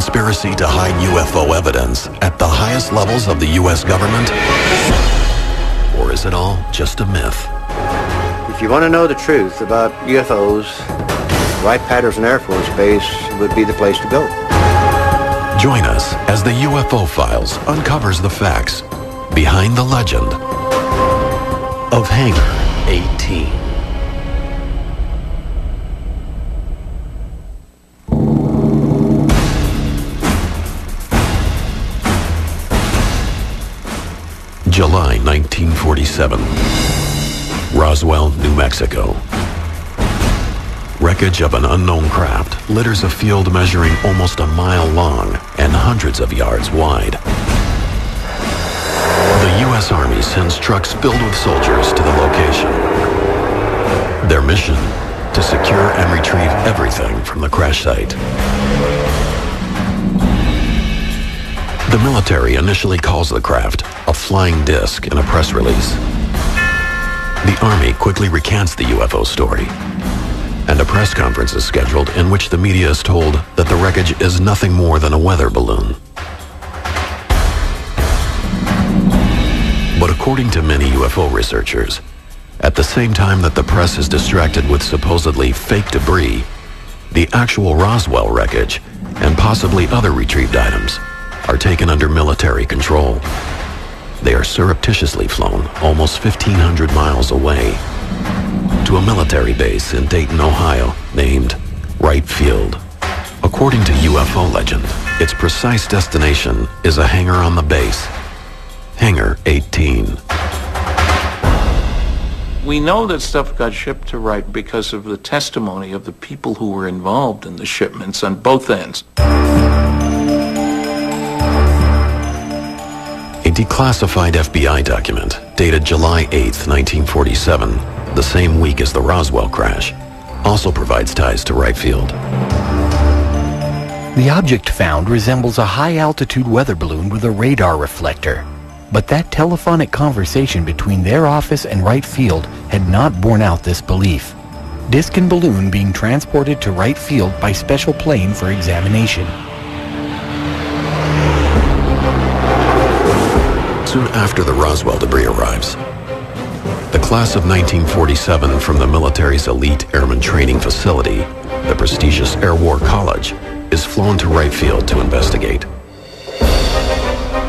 conspiracy to hide UFO evidence at the highest levels of the U.S. government? Or is it all just a myth? If you want to know the truth about UFOs, Wright-Patterson Air Force Base would be the place to go. Join us as the UFO Files uncovers the facts behind the legend of Hangar 18. July 1947, Roswell, New Mexico. Wreckage of an unknown craft litters a field measuring almost a mile long and hundreds of yards wide. The U.S. Army sends trucks filled with soldiers to the location. Their mission, to secure and retrieve everything from the crash site. The military initially calls the craft a flying disc in a press release. The Army quickly recants the UFO story, and a press conference is scheduled in which the media is told that the wreckage is nothing more than a weather balloon. But according to many UFO researchers, at the same time that the press is distracted with supposedly fake debris, the actual Roswell wreckage and possibly other retrieved items are taken under military control. They are surreptitiously flown almost 1,500 miles away to a military base in Dayton, Ohio, named Wright Field. According to UFO legend, its precise destination is a hangar on the base, Hangar 18. We know that stuff got shipped to Wright because of the testimony of the people who were involved in the shipments on both ends. A declassified FBI document dated July 8, 1947, the same week as the Roswell crash, also provides ties to Wright Field. The object found resembles a high-altitude weather balloon with a radar reflector. But that telephonic conversation between their office and Wright Field had not borne out this belief. Disc and balloon being transported to Wright Field by special plane for examination. Soon after the Roswell debris arrives, the class of 1947 from the military's elite airman training facility, the prestigious Air War College, is flown to Wright Field to investigate.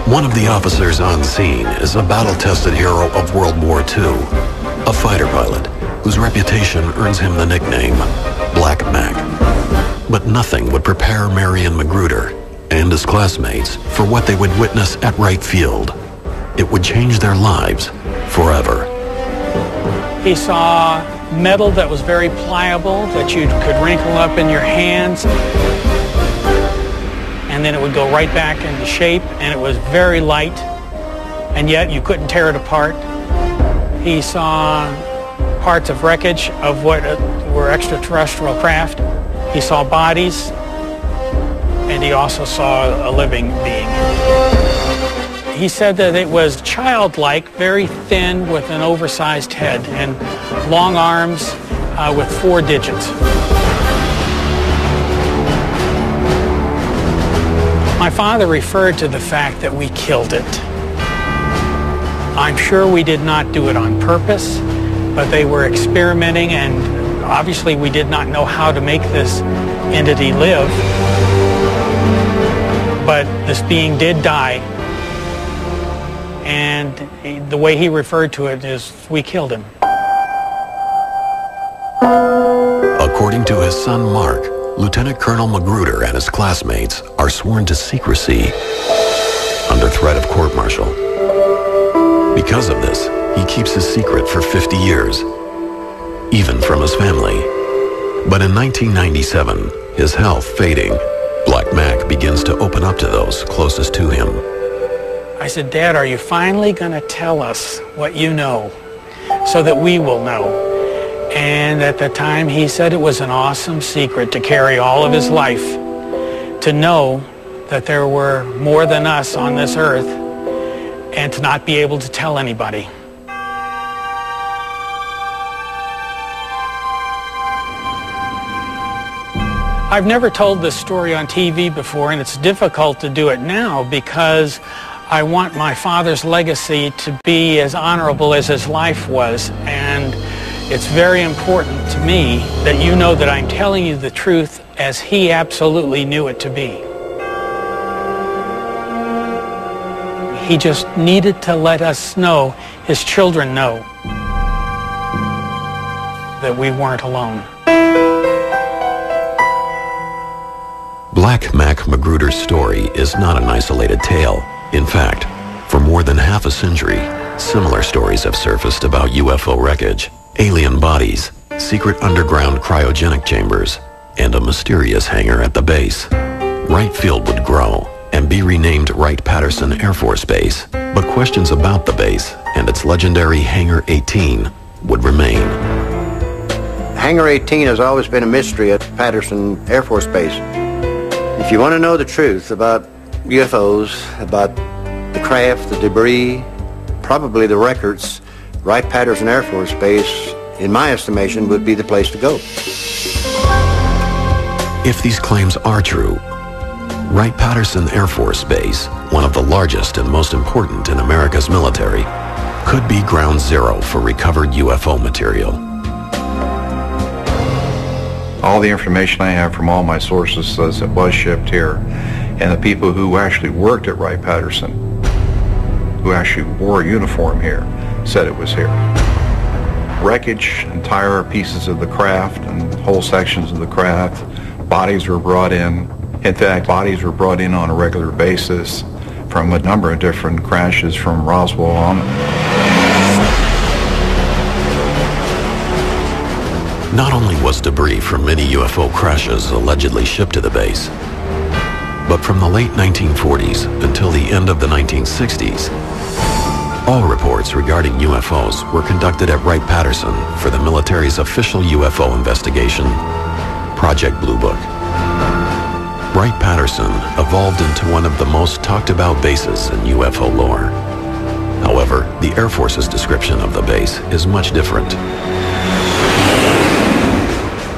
One of the officers on scene is a battle-tested hero of World War II, a fighter pilot whose reputation earns him the nickname Black Mac. But nothing would prepare Marion Magruder and his classmates for what they would witness at Wright Field. It would change their lives forever. He saw metal that was very pliable, that you could wrinkle up in your hands, and then it would go right back into shape, and it was very light, and yet you couldn't tear it apart. He saw parts of wreckage of what were extraterrestrial craft. He saw bodies, and he also saw a living being. He said that it was childlike, very thin with an oversized head and long arms with 4 digits. My father referred to the fact that we killed it. I'm sure we did not do it on purpose, but they were experimenting, and obviously we did not know how to make this entity live. But this being did die. And the way he referred to it is, we killed him. According to his son Mark, Lieutenant Colonel Magruder and his classmates are sworn to secrecy under threat of court-martial. Because of this, he keeps his secret for 50 years, even from his family. But in 1997, his health fading, Black Mac begins to open up to those closest to him. I said, Dad, are you finally going to tell us what you know so that we will know? And at the time, he said it was an awesome secret to carry all of his life, to know that there were more than us on this earth, and to not be able to tell anybody. I've never told this story on TV before, and it's difficult to do it now because I want my father's legacy to be as honorable as his life was, and it's very important to me that you know that I'm telling you the truth as he absolutely knew it to be. He just needed to let us know, his children know, that we weren't alone. Black Mac Magruder's story is not an isolated tale. In fact, for more than half a century, similar stories have surfaced about UFO wreckage, alien bodies, secret underground cryogenic chambers, and a mysterious hangar at the base. Wright Field would grow and be renamed Wright-Patterson Air Force Base, but questions about the base and its legendary Hangar 18 would remain. Hangar 18 has always been a mystery at Patterson Air Force Base. If you want to know the truth about UFOs, about the craft, the debris, probably the records, Wright-Patterson Air Force Base, in my estimation, would be the place to go. If these claims are true, Wright-Patterson Air Force Base, one of the largest and most important in America's military, could be ground zero for recovered UFO material. All the information I have from all my sources says it was shipped here, and the people who actually worked at Wright-Patterson, who actually wore a uniform here, said it was here. Wreckage, entire pieces of the craft and whole sections of the craft, bodies were brought in. In fact, bodies were brought in on a regular basis from a number of different crashes from Roswell on. Not only was debris from many UFO crashes allegedly shipped to the base, but from the late 1940s until the end of the 1960s, all reports regarding UFOs were conducted at Wright-Patterson for the military's official UFO investigation, Project Blue Book. Wright-Patterson evolved into one of the most talked about bases in UFO lore. However, the Air Force's description of the base is much different.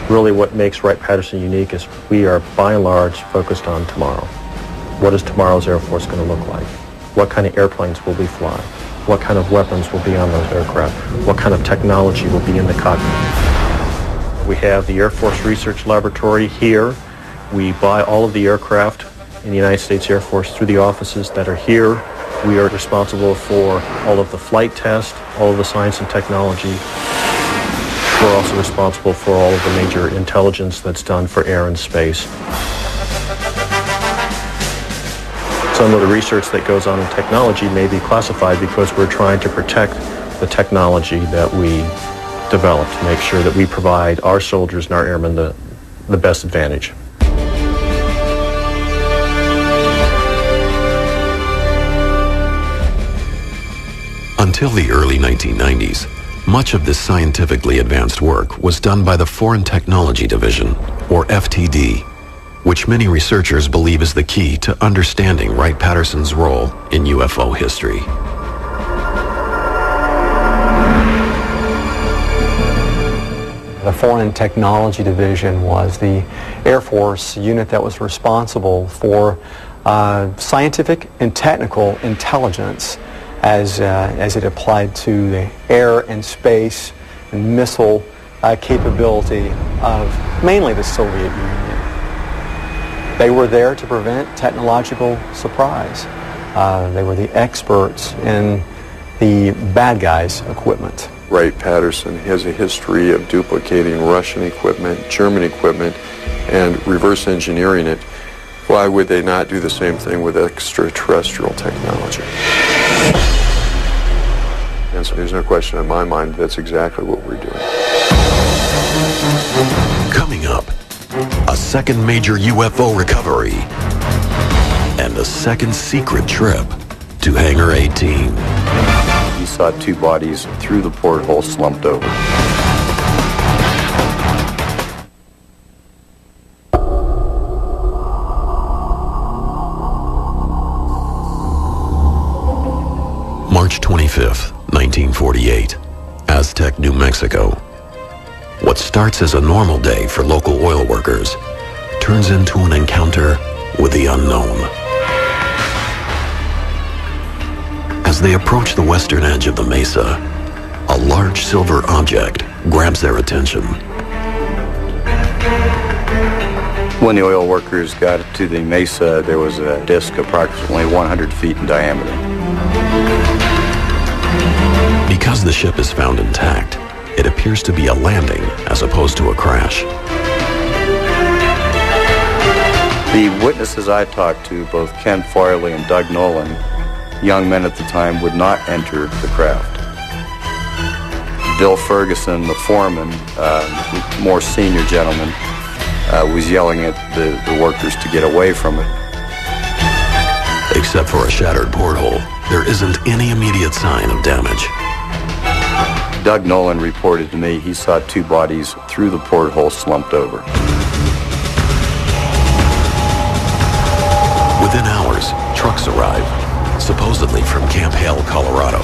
Really what makes Wright-Patterson unique is we are, by and large, focused on tomorrow. What is tomorrow's Air Force going to look like? What kind of airplanes will we fly? What kind of weapons will be on those aircraft? What kind of technology will be in the cockpit? We have the Air Force Research Laboratory here. We buy all of the aircraft in the United States Air Force through the offices that are here. We are responsible for all of the flight tests, all of the science and technology. We're also responsible for all of the major intelligence that's done for air and space. Some of the research that goes on in technology may be classified because we're trying to protect the technology that we develop to make sure that we provide our soldiers and our airmen the best advantage. Until the early 1990s, much of this scientifically advanced work was done by the Foreign Technology Division, or FTD, which many researchers believe is the key to understanding Wright-Patterson's role in UFO history. The Foreign Technology Division was the Air Force unit that was responsible for scientific and technical intelligence as it applied to the air and space and missile capability of mainly the Soviet Union. They were there to prevent technological surprise. They were the experts in the bad guys' equipment. Wright-Patterson has a history of duplicating Russian equipment, German equipment, and reverse engineering it. Why would they not do the same thing with extraterrestrial technology? And so there's no question in my mind that's exactly what we're doing. Coming up, a second major UFO recovery and a second secret trip to Hangar 18. He saw two bodies through the porthole slumped over. March 25th, 1948, Aztec, New Mexico. What starts as a normal day for local oil workers turns into an encounter with the unknown. As they approach the western edge of the mesa, a large silver object grabs their attention. When the oil workers got to the mesa, there was a disc approximately 100 feet in diameter. Because the ship is found intact, it appears to be a landing as opposed to a crash. The witnesses I talked to, both Ken Farley and Doug Nolan, young men at the time, would not enter the craft. Bill Ferguson, the foreman, more senior gentleman, was yelling at the workers to get away from it. Except for a shattered porthole, there isn't any immediate sign of damage. Doug Nolan reported to me he saw two bodies through the porthole slumped over. Within hours, trucks arrive, supposedly from Camp Hale, Colorado.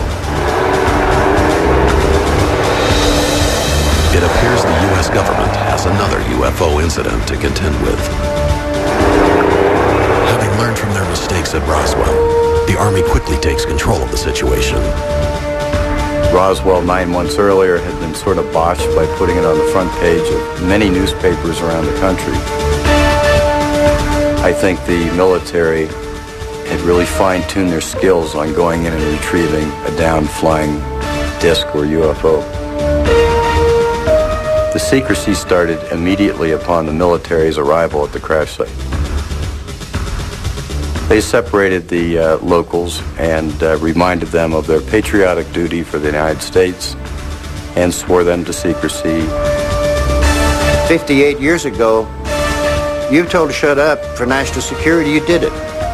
It appears the U.S. government has another UFO incident to contend with. Having learned from their mistakes at Roswell, the Army quickly takes control of the situation. Roswell 9 months earlier had been sort of botched by putting it on the front page of many newspapers around the country. I think the military had really fine-tuned their skills on going in and retrieving a down-flying disc or UFO. The secrecy started immediately upon the military's arrival at the crash site. They separated the locals and reminded them of their patriotic duty for the United States and swore them to secrecy. 58 years ago, you were told to shut up for national security. You did it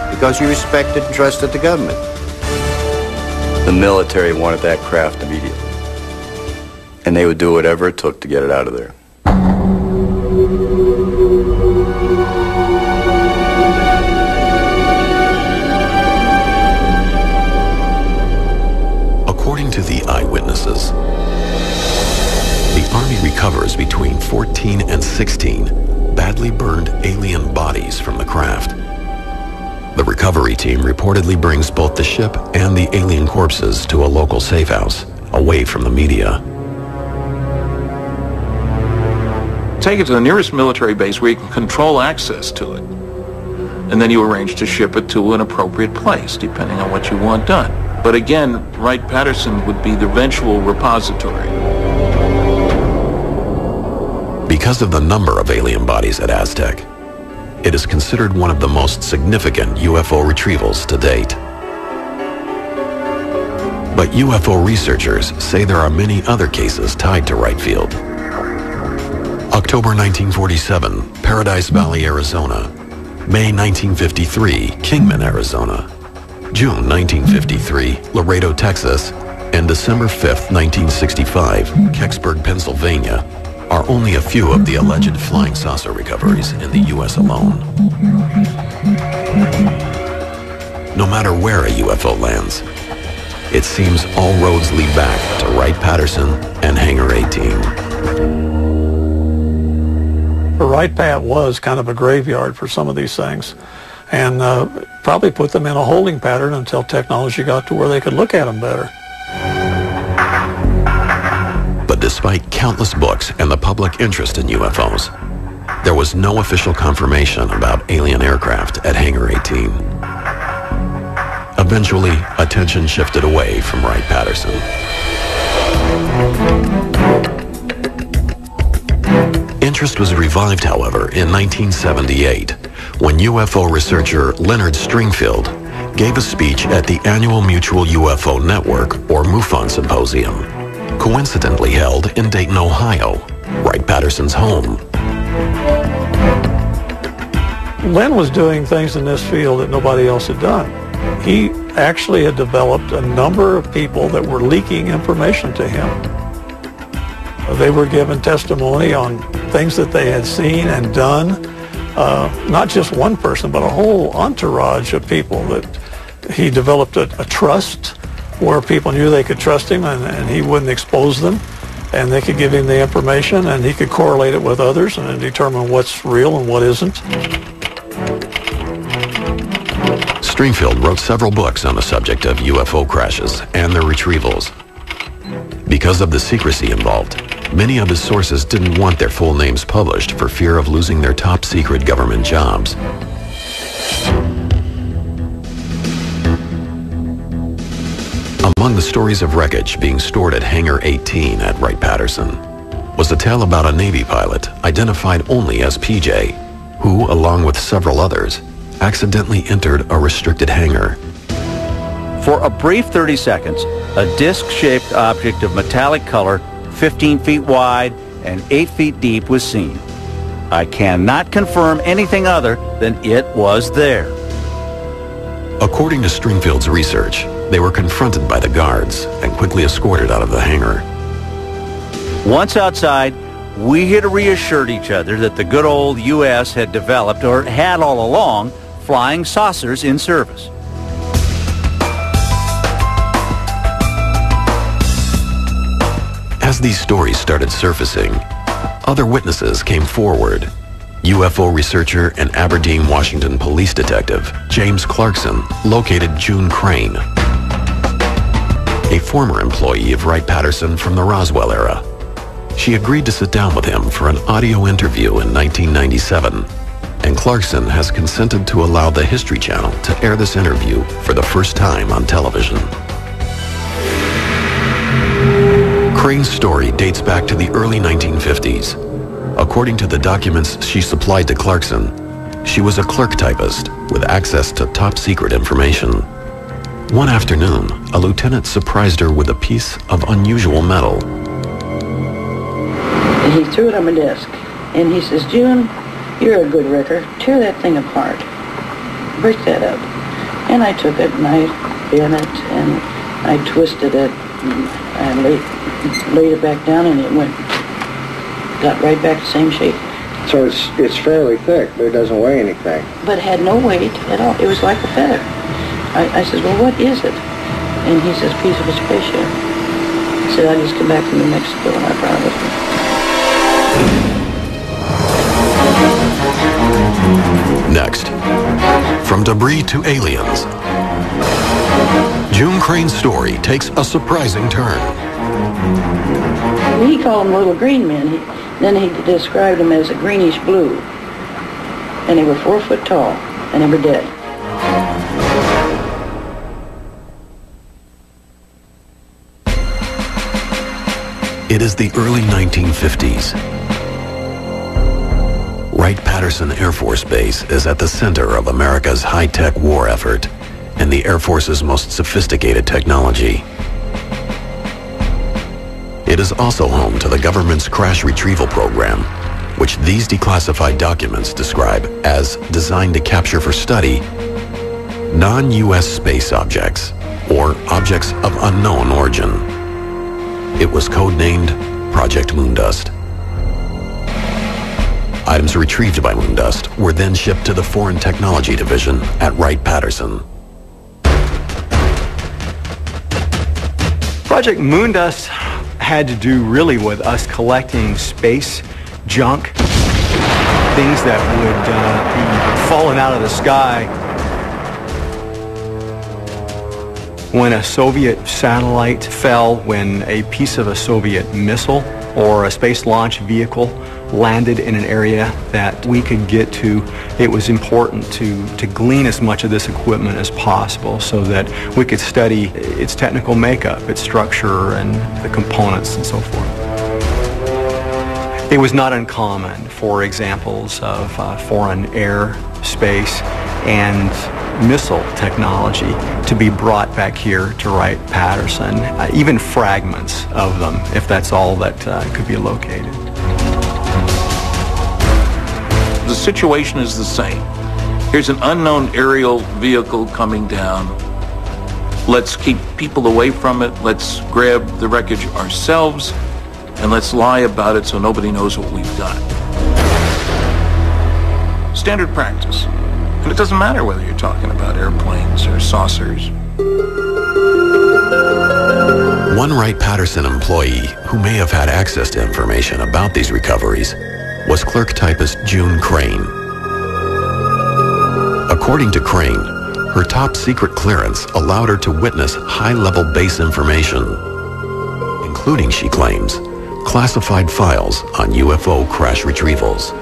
because you respected and trusted the government. The military wanted that craft immediately, and they would do whatever it took to get it out of there. According to the eyewitnesses, the Army recovers between 14 and 16 badly burned alien bodies from the craft. The recovery team reportedly brings both the ship and the alien corpses to a local safe house, away from the media. Take it to the nearest military base where you can control access to it. And then you arrange to ship it to an appropriate place, depending on what you want done. But again, Wright-Patterson would be the eventual repository. Because of the number of alien bodies at Aztec, it is considered one of the most significant UFO retrievals to date. But UFO researchers say there are many other cases tied to Wright Field. October 1947, Paradise Valley, Arizona. May 1953, Kingman, Arizona. June 1953, Laredo, Texas. And December 5th, 1965, Kecksburg, Pennsylvania, are only a few of the alleged flying saucer recoveries in the U.S. alone. No matter where a UFO lands, it seems all roads lead back to Wright-Patterson and Hangar 18. Wright-Pat was kind of a graveyard for some of these things, and probably put them in a holding pattern until technology got to where they could look at them better. But despite countless books and the public interest in UFOs, there was no official confirmation about alien aircraft at Hangar 18. Eventually, attention shifted away from Wright-Patterson. Interest was revived, however, in 1978, when UFO researcher Leonard Stringfield gave a speech at the annual Mutual UFO Network, or MUFON Symposium, coincidentally held in Dayton, Ohio, Wright-Patterson's home. Len was doing things in this field that nobody else had done. He actually had developed a number of people that were leaking information to him. They were given testimony on things that they had seen and done. Not just one person, but a whole entourage of people that he developed a trust where people knew they could trust him and he wouldn't expose them. and they could give him the information, and he could correlate it with others and then determine what's real and what isn't. Stringfield wrote several books on the subject of UFO crashes and their retrievals. Because of the secrecy involved, many of his sources didn't want their full names published for fear of losing their top-secret government jobs. Among the stories of wreckage being stored at Hangar 18 at Wright-Patterson was a tale about a Navy pilot identified only as PJ, who, along with several others, accidentally entered a restricted hangar. For a brief 30 seconds, a disc-shaped object of metallic color, 15 feet wide and 8 feet deep, was seen. I cannot confirm anything other than it was there. According to Stringfield's research, they were confronted by the guards and quickly escorted out of the hangar. Once outside, we had reassured each other that the good old U.S. had developed, or had all along, flying saucers in service. As these stories started surfacing, other witnesses came forward. UFO researcher and Aberdeen, Washington police detective James Clarkson located June Crane, a former employee of Wright-Patterson from the Roswell era. She agreed to sit down with him for an audio interview in 1997, and Clarkson has consented to allow the History Channel to air this interview for the first time on television. Crane's story dates back to the early 1950s. According to the documents she supplied to Clarkson, she was a clerk typist with access to top-secret information. One afternoon, a lieutenant surprised her with a piece of unusual metal. He threw it on my desk, and he says, "June, you're a good wrecker. Tear that thing apart. Break that up." And I took it, and I bent it, and I twisted it, and I laid it back down, and it got right back to the same shape. So it's fairly thick, but it doesn't weigh anything. But it had no weight at all. It was like a feather. I said, "Well, what is it?" And he says, "Piece of a spaceship." He said, "I just came back from New Mexico, and I brought it with me." Next, from debris to aliens, June Crane's story takes a surprising turn. He called them little green men. Then he described them as a greenish blue. And they were 4 foot tall, and they were dead. It is the early 1950s. Wright-Patterson Air Force Base is at the center of America's high-tech war effort and the Air Force's most sophisticated technology. It is also home to the government's crash retrieval program, which these declassified documents describe as designed to capture for study non-U.S. space objects or objects of unknown origin. It was codenamed Project Moondust. Items retrieved by Moondust were then shipped to the Foreign Technology Division at Wright-Patterson. Project Moondust had to do really with us collecting space junk, things that would be falling out of the sky when a Soviet satellite fell, when a piece of a Soviet missile or a space launch vehicle landed in an area that we could get to. It was important to glean as much of this equipment as possible so that we could study its technical makeup, its structure, and the components and so forth. It was not uncommon for examples of foreign air, space, and missile technology to be brought back here to Wright-Patterson, even fragments of them, if that's all that could be located. The situation is the same. Here's an unknown aerial vehicle coming down. Let's keep people away from it. Let's grab the wreckage ourselves, and let's lie about it so nobody knows what we've done. Standard practice. And it doesn't matter whether you're talking about airplanes or saucers. One Wright-Patterson employee who may have had access to information about these recoveries was clerk typist June Crane. According to Crane, her top secret clearance allowed her to witness high-level base information, including, she claims, classified files on UFO crash retrievals.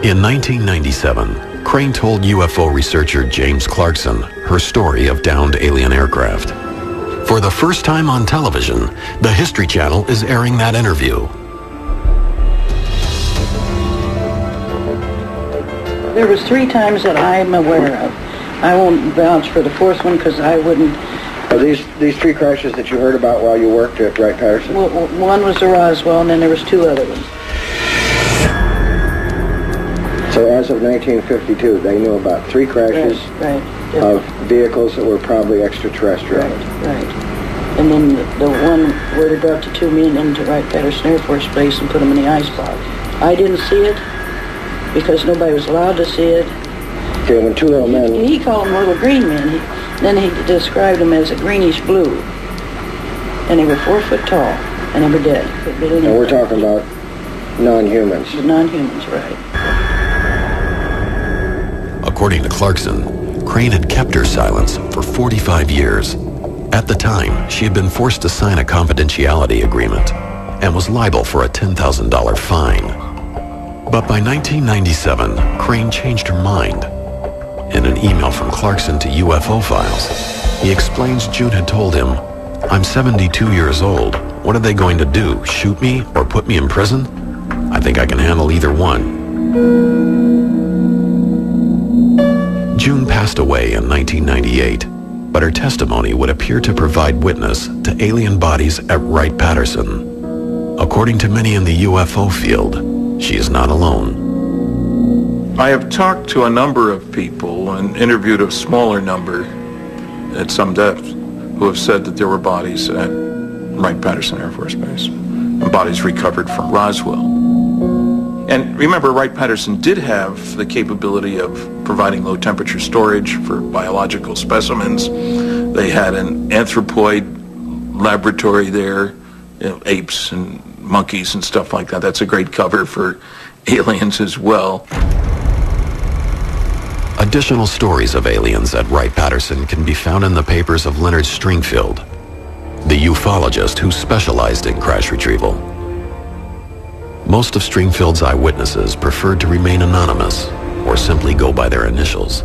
In 1997, Crane told UFO researcher James Clarkson her story of downed alien aircraft. For the first time on television, the History Channel is airing that interview. There was 3 times that I'm aware of. I won't vouch for the 4th one because I wouldn't. Are these 3 crashes that you heard about while you worked at Wright-Patterson? Well, one was the Roswell, and then there was 2 other ones. So as of 1952, they knew about 3 crashes of vehicles that were probably extraterrestrial. Right. And then the one where they dropped the 2 men into Wright-Patterson Air Force Base and put them in the ice box. I didn't see it because nobody was allowed to see it. Okay, when 2 little men... He called them little green men. Then he described them as a greenish blue. And they were 4 foot tall, and they were dead. And we're talking about non-humans. The non-humans, right. According to Clarkson, Crane had kept her silence for 45 years. At the time, she had been forced to sign a confidentiality agreement and was liable for a $10,000 fine. But by 1997, Crane changed her mind. In an email from Clarkson to UFO Files, he explains June had told him, "I'm 72 years old. What are they going to do, shoot me or put me in prison? I think I can handle either one." June passed away in 1998, but her testimony would appear to provide witness to alien bodies at Wright-Patterson. According to many in the UFO field, she is not alone. I have talked to a number of people and interviewed a smaller number at some depth who have said that there were bodies at Wright-Patterson Air Force Base and bodies recovered from Roswell. And remember, Wright-Patterson did have the capability of providing low-temperature storage for biological specimens. They had an anthropoid laboratory there, apes and monkeys and stuff like that. That's a great cover for aliens as well. Additional stories of aliens at Wright-Patterson can be found in the papers of Leonard Stringfield, the ufologist who specialized in crash retrieval. Most of Stringfield's eyewitnesses preferred to remain anonymous or simply go by their initials.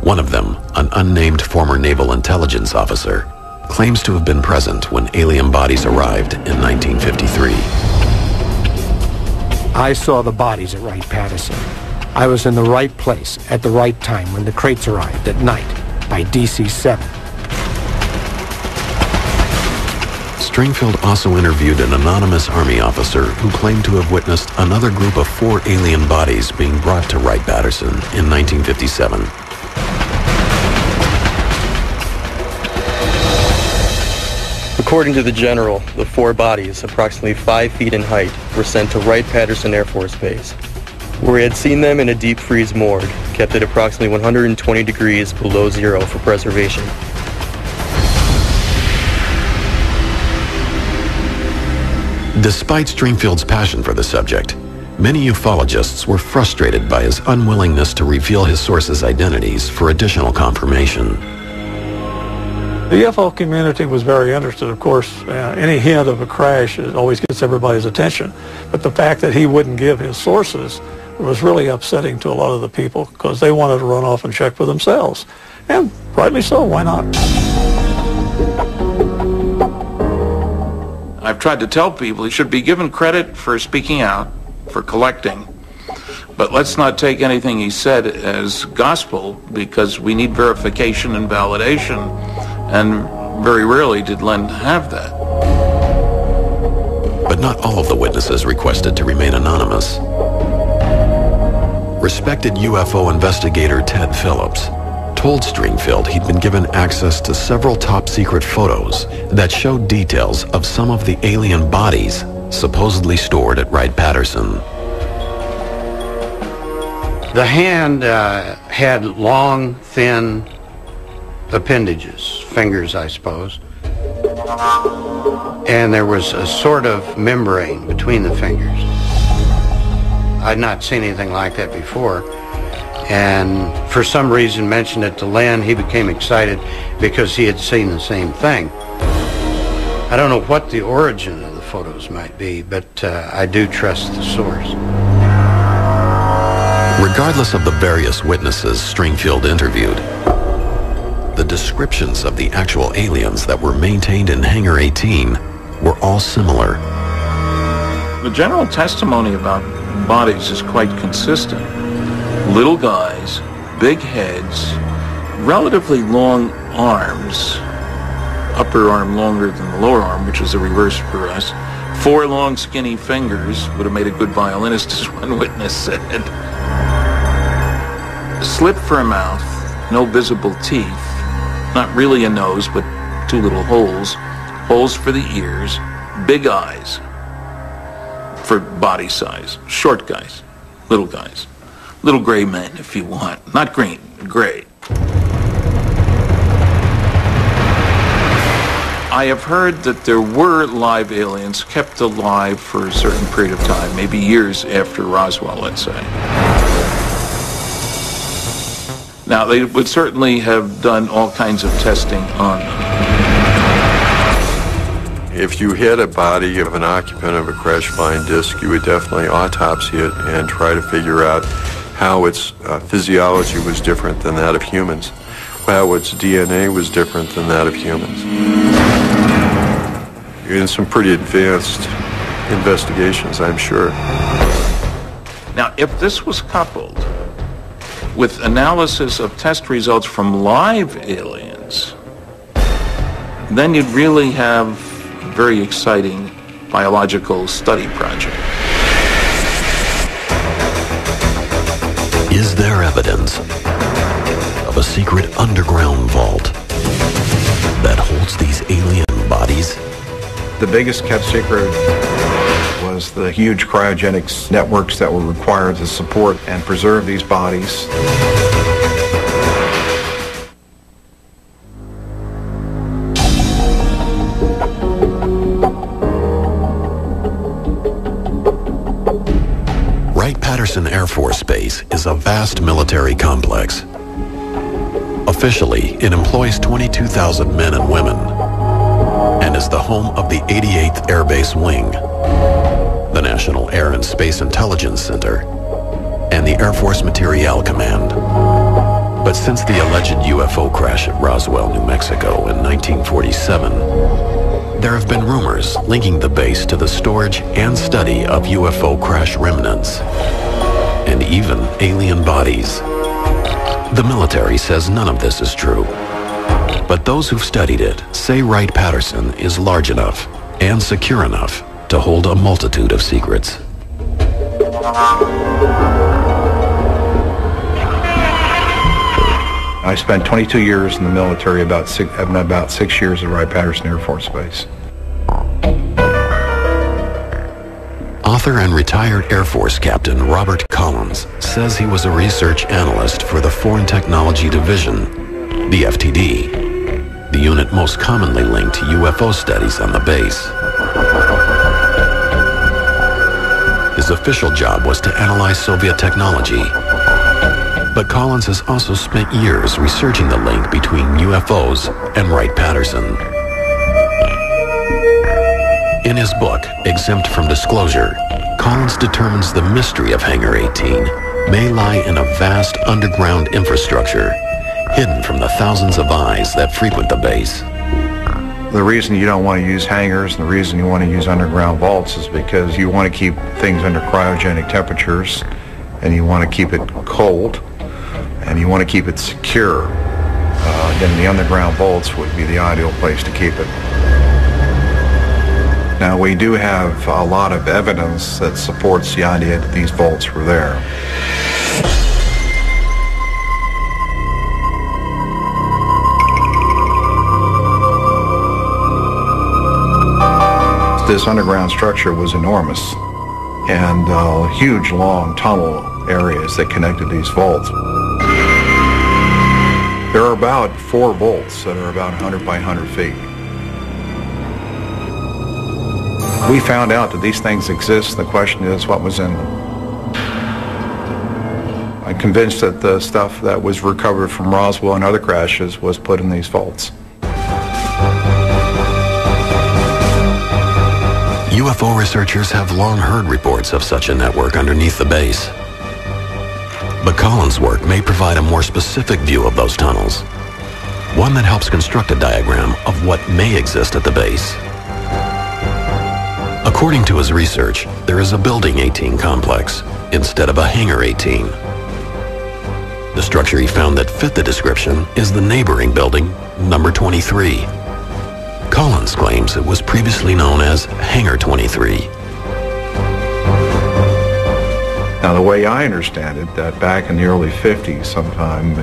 One of them, an unnamed former naval intelligence officer, claims to have been present when alien bodies arrived in 1953. I saw the bodies at Wright-Patterson. I was in the right place at the right time when the crates arrived at night by DC-7. Stringfield also interviewed an anonymous Army officer who claimed to have witnessed another group of 4 alien bodies being brought to Wright-Patterson in 1957. According to the general, the 4 bodies, approximately 5 feet in height, were sent to Wright-Patterson Air Force Base, where he had seen them in a deep freeze morgue, kept at approximately 120 degrees below zero for preservation. Despite Stringfield's passion for the subject, many ufologists were frustrated by his unwillingness to reveal his sources' identities for additional confirmation. The UFO community was very interested, of course. Any hint of a crash always gets everybody's attention. But the fact that he wouldn't give his sources was really upsetting to a lot of the people because they wanted to run off and check for themselves. And rightly so, why not? I've tried to tell people he should be given credit for speaking out, for collecting, but let's not take anything he said as gospel because we need verification and validation, and very rarely did Len have that. But not all of the witnesses requested to remain anonymous. Respected UFO investigator Ted Phillips told Stringfield he'd been given access to several top-secret photos that showed details of some of the alien bodies supposedly stored at Wright-Patterson. The hand had long, thin appendages, fingers, I suppose, and there was a sort of membrane between the fingers. I'd not seen anything like that before, and for some reason mentioned it to Len. He became excited because he had seen the same thing. I don't know what the origin of the photos might be, but I do trust the source. Regardless of the various witnesses Stringfield interviewed, the descriptions of the actual aliens that were maintained in Hangar 18 were all similar. The general testimony about bodies is quite consistent. Little guys, big heads, relatively long arms, upper arm longer than the lower arm, which is the reverse for us. 4 long skinny fingers would have made a good violinist, as one witness said. Slit for a mouth, no visible teeth, not really a nose, but 2 little holes, holes for the ears, big eyes for body size, short guys, little gray men if you want, not green, gray. I have heard that there were live aliens kept alive for a certain period of time, maybe years after Roswell, let's say. Now, they would certainly have done all kinds of testing on them. If you had a body of an occupant of a crash flying disc, you would definitely autopsy it and try to figure out how its physiology was different than that of humans, how its DNA was different than that of humans. In some pretty advanced investigations, I'm sure. Now, if this was coupled with analysis of test results from live aliens, then you'd really have a very exciting biological study project. Is there evidence of a secret underground vault that holds these alien bodies? The biggest kept secret was the huge cryogenics networks that were required to support and preserve these bodies. Wright-Patterson Air Force Base is a vast military complex. Officially, it employs 22,000 men and women and is the home of the 88th Air Base Wing, the National Air and Space Intelligence Center, and the Air Force Materiel Command. But since the alleged UFO crash at Roswell, New Mexico in 1947, there have been rumors linking the base to the storage and study of UFO crash remnants, and even alien bodies. The military says none of this is true, but those who've studied it say Wright-Patterson is large enough and secure enough to hold a multitude of secrets. I spent 22 years in the military, about 6 years at Wright-Patterson Air Force Base. Author and retired Air Force Captain Robert Collins says he was a research analyst for the Foreign Technology Division, the FTD, the unit most commonly linked to UFO studies on the base. His official job was to analyze Soviet technology, but Collins has also spent years researching the link between UFOs and Wright-Patterson. In his book, Exempt from Disclosure, Collins determines the mystery of Hangar 18 may lie in a vast underground infrastructure hidden from the thousands of eyes that frequent the base. The reason you don't want to use hangars and the reason you want to use underground vaults is because you want to keep things under cryogenic temperatures, and you want to keep it cold, and you want to keep it secure. Then the underground vaults would be the ideal place to keep it. Now, we do have a lot of evidence that supports the idea that these vaults were there. This underground structure was enormous, and huge, long tunnel areas that connected these vaults. There are about 4 vaults that are about 100 by 100 feet. We found out that these things exist. The question is, what was in them? I'm convinced that the stuff that was recovered from Roswell and other crashes was put in these vaults. UFO researchers have long heard reports of such a network underneath the base. But Collins' work may provide a more specific view of those tunnels, one that helps construct a diagram of what may exist at the base. According to his research, there is a Building 18 complex instead of a Hangar 18. The structure he found that fit the description is the neighboring building, number 23. Collins claims it was previously known as Hangar 23. Now, the way I understand it, that back in the early 50s, sometime,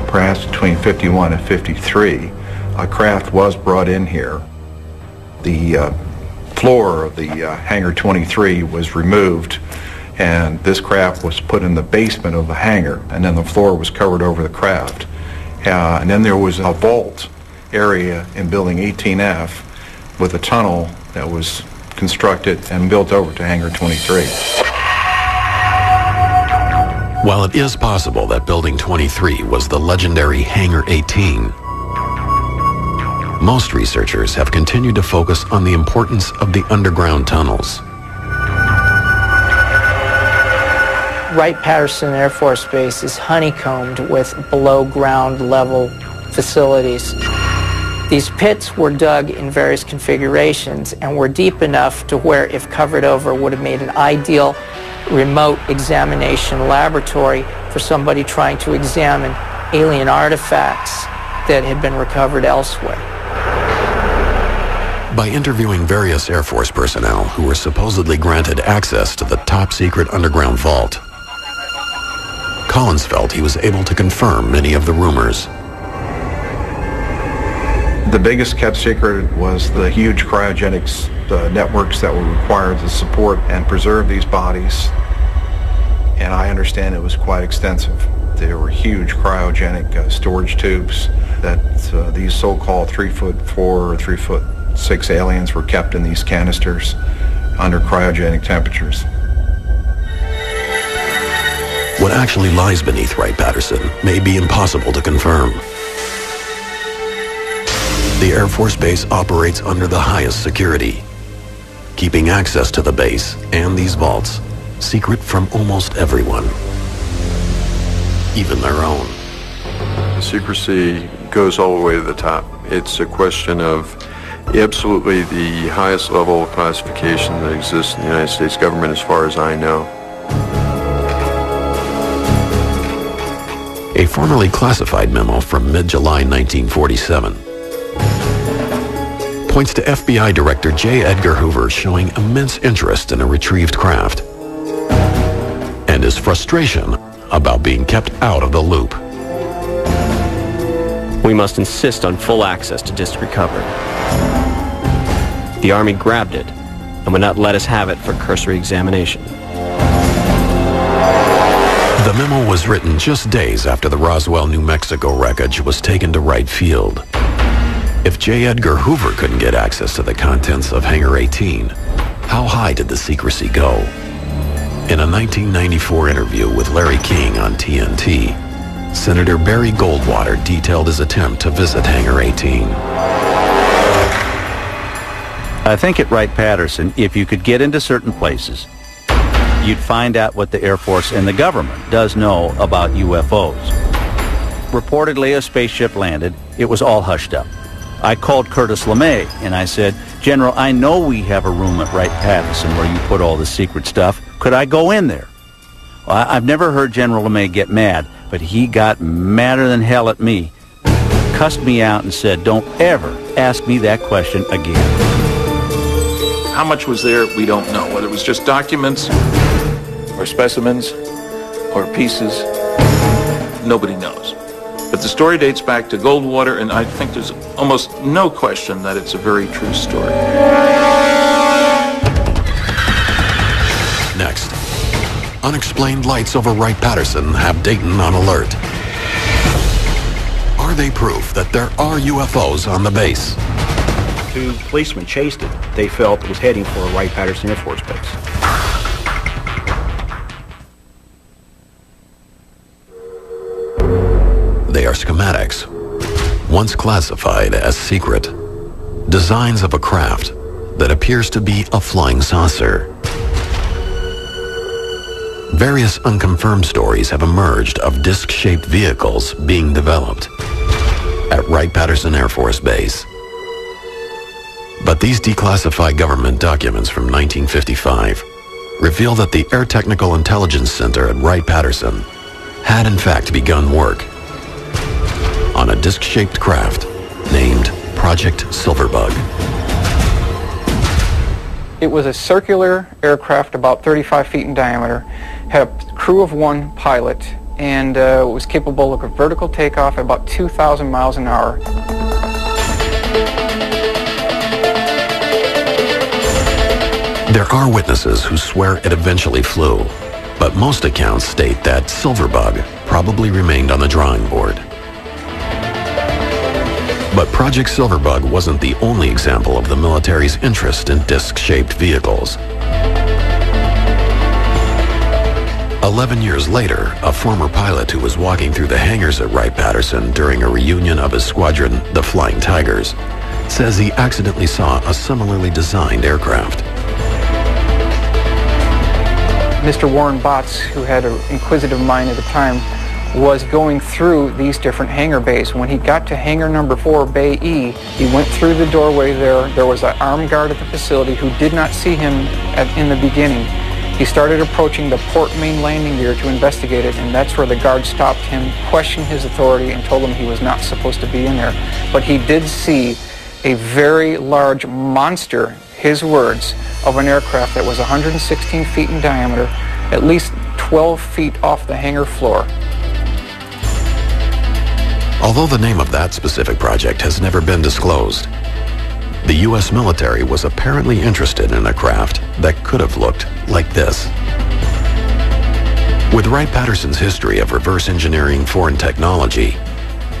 perhaps between 51 and 53, a craft was brought in here. The floor of the Hangar 23 was removed, and this craft was put in the basement of the hangar, and then the floor was covered over the craft. And then there was a vault area in Building 18F with a tunnel that was constructed and built over to Hangar 23. While it is possible that Building 23 was the legendary Hangar 18, most researchers have continued to focus on the importance of the underground tunnels. Wright-Patterson Air Force Base is honeycombed with below-ground level facilities. These pits were dug in various configurations and were deep enough to where, if covered over, would have made an ideal remote examination laboratory for somebody trying to examine alien artifacts that had been recovered elsewhere. By interviewing various Air Force personnel who were supposedly granted access to the top-secret underground vault, Collins felt he was able to confirm many of the rumors. The biggest kept secret was the huge cryogenics networks that were required to support and preserve these bodies. And I understand it was quite extensive. There were huge cryogenic storage tubes that these so-called 3'4" or 3'6" aliens were kept in these canisters under cryogenic temperatures. What actually lies beneath Wright-Patterson may be impossible to confirm. The Air Force Base operates under the highest security, keeping access to the base and these vaults secret from almost everyone, even their own. The secrecy goes all the way to the top. It's a question of absolutely the highest level of classification that exists in the United States government as far as I know. A formerly classified memo from mid-July 1947 points to FBI Director J. Edgar Hoover showing immense interest in a retrieved craft and his frustration about being kept out of the loop. We must insist on full access to disc recovered. The Army grabbed it and would not let us have it for cursory examination. The memo was written just days after the Roswell, New Mexico wreckage was taken to Wright Field. If J. Edgar Hoover couldn't get access to the contents of Hangar 18, how high did the secrecy go? In a 1994 interview with Larry King on TNT, Senator Barry Goldwater detailed his attempt to visit Hangar 18. I think at Wright-Patterson, if you could get into certain places, you'd find out what the Air Force and the government does know about UFOs. Reportedly, a spaceship landed. It was all hushed up. I called Curtis LeMay and I said, General, I know we have a room at Wright-Patterson where you put all the secret stuff. Could I go in there? Well, I've never heard General LeMay get mad, but he got madder than hell at me, cussed me out and said, don't ever ask me that question again. How much was there, we don't know. Whether it was just documents or specimens or pieces, nobody knows. But the story dates back to Goldwater, and I think there's almost no question that it's a very true story. Next, unexplained lights over Wright-Patterson have Dayton on alert. Are they proof that there are UFOs on the base? two policemen chased it. They felt it was heading for Wright-Patterson Air Force Base. They are schematics, once classified as secret, designs of a craft that appears to be a flying saucer. Various unconfirmed stories have emerged of disc-shaped vehicles being developed at Wright-Patterson Air Force Base. But these declassified government documents from 1955 reveal that the Air Technical Intelligence Center at Wright-Patterson had in fact begun work on a disc-shaped craft named Project Silverbug. It was a circular aircraft about 35 feet in diameter, had a crew of one pilot, and was capable of a vertical takeoff at about 2,000 miles an hour. There are witnesses who swear it eventually flew, but most accounts state that Silverbug probably remained on the drawing board. But Project Silverbug wasn't the only example of the military's interest in disc-shaped vehicles. 11 years later, a former pilot who was walking through the hangars at Wright-Patterson during a reunion of his squadron, the Flying Tigers, says he accidentally saw a similarly designed aircraft. Mr. Warren Botts, who had an inquisitive mind at the time, was going through these different hangar bays. When he got to hangar number 4, Bay E, he went through the doorway there. There was an armed guard at the facility who did not see him in the beginning. He started approaching the port main landing gear to investigate it, and that's where the guard stopped him, questioned his authority, and told him he was not supposed to be in there. But he did see a very large monster, his words, of an aircraft that was 116 feet in diameter, at least 12 feet off the hangar floor. Although the name of that specific project has never been disclosed, the U.S. military was apparently interested in a craft that could have looked like this. With Wright-Patterson's history of reverse engineering foreign technology,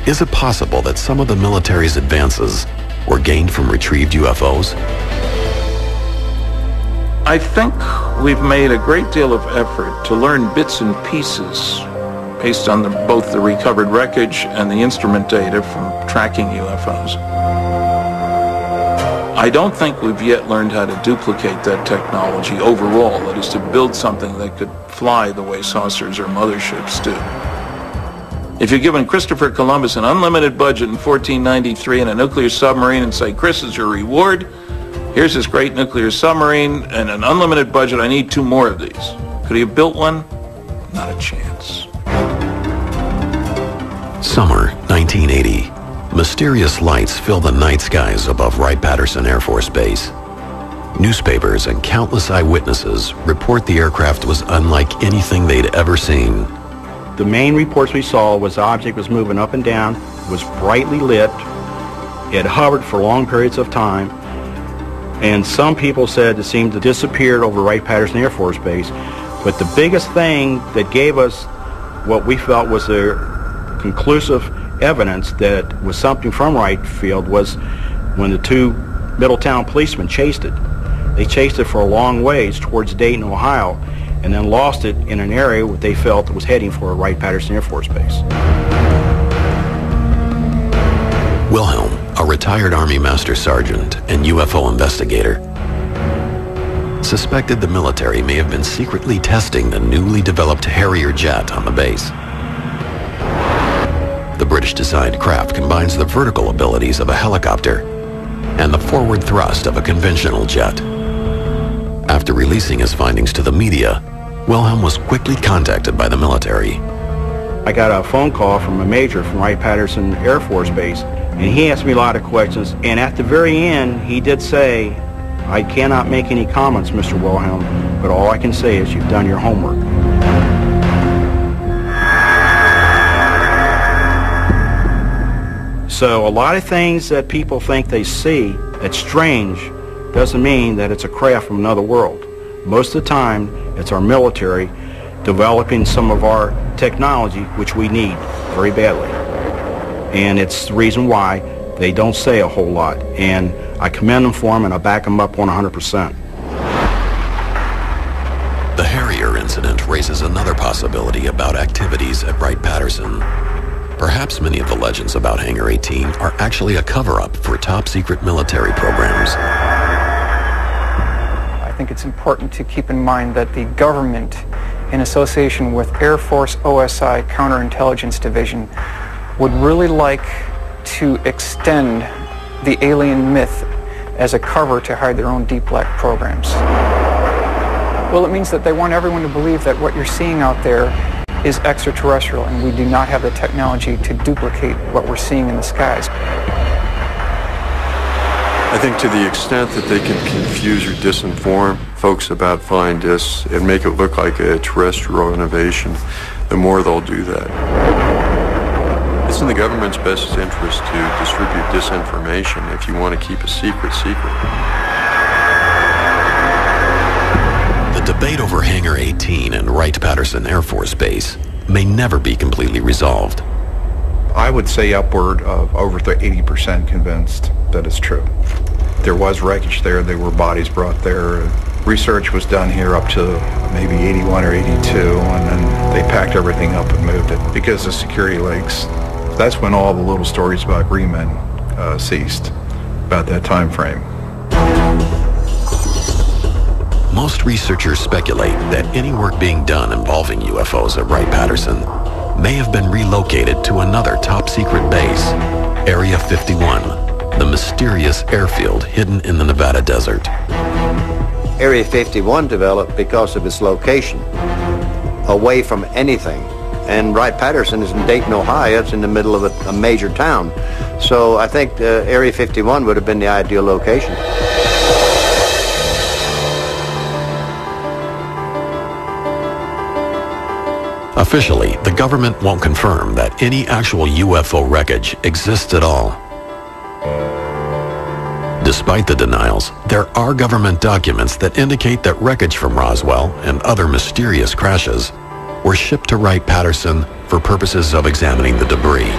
is it possible that some of the military's advances were gained from retrieved UFOs? I think we've made a great deal of effort to learn bits and pieces based on both the recovered wreckage and the instrument data from tracking UFOs. I don't think we've yet learned how to duplicate that technology overall, that is to build something that could fly the way saucers or motherships do. If you're given Christopher Columbus an unlimited budget in 1493 and a nuclear submarine and say, Chris is your reward, here's this great nuclear submarine and an unlimited budget, I need 2 more of these. Could he have built one? Not a chance. Summer 1980. Mysterious lights fill the night skies above Wright-Patterson Air Force Base. Newspapers and countless eyewitnesses report the aircraft was unlike anything they'd ever seen. The main reports we saw was the object was moving up and down, was brightly lit, it hovered for long periods of time, and some people said it seemed to disappear over Wright-Patterson Air Force Base. But the biggest thing that gave us what we felt was the conclusive evidence that was something from Wright Field was when the 2 Middletown policemen chased it. They chased it for a long ways towards Dayton, Ohio, and then lost it in an area where they felt was heading for Wright-Patterson Air Force Base. Wilhelm, a retired Army Master Sergeant and UFO investigator, suspected the military may have been secretly testing the newly developed Harrier jet on the base. The British-designed craft combines the vertical abilities of a helicopter and the forward thrust of a conventional jet. After releasing his findings to the media, Wilhelm was quickly contacted by the military. I got a phone call from a major from Wright-Patterson Air Force Base, and he asked me a lot of questions, and at the very end, he did say, I cannot make any comments, Mr. Wilhelm, but all I can say is you've done your homework. So a lot of things that people think they see that's strange doesn't mean that it's a craft from another world. Most of the time, it's our military developing some of our technology, which we need very badly. And it's the reason why they don't say a whole lot. And I commend them for them, and I back them up 100%. The Harrier incident raises another possibility about activities at Wright-Patterson. Perhaps many of the legends about Hangar 18 are actually a cover-up for top-secret military programs. I think it's important to keep in mind that the government, in association with Air Force OSI Counterintelligence Division, would really like to extend the alien myth as a cover to hide their own deep black programs. Well, it means that they want everyone to believe that what you're seeing out there is extraterrestrial, and we do not have the technology to duplicate what we're seeing in the skies. I think to the extent that they can confuse or disinform folks about flying discs and make it look like a terrestrial innovation, the more they'll do that. It's in the government's best interest to distribute disinformation if you want to keep a secret. The debate over Hangar 18 and Wright-Patterson Air Force Base may never be completely resolved. I would say upward of over 80% convinced that it's true. There was wreckage there. There were bodies brought there. Research was done here up to maybe 81 or 82, and then they packed everything up and moved it because of security leaks. That's when all the little stories about green men ceased, about that time frame. Most researchers speculate that any work being done involving UFOs at Wright-Patterson may have been relocated to another top-secret base, Area 51, the mysterious airfield hidden in the Nevada desert. Area 51 developed because of its location, away from anything. And Wright-Patterson is in Dayton, Ohio. It's in the middle of a major town. So I think Area 51 would have been the ideal location. Officially, the government won't confirm that any actual UFO wreckage exists at all. Despite the denials, there are government documents that indicate that wreckage from Roswell and other mysterious crashes were shipped to Wright-Patterson for purposes of examining the debris.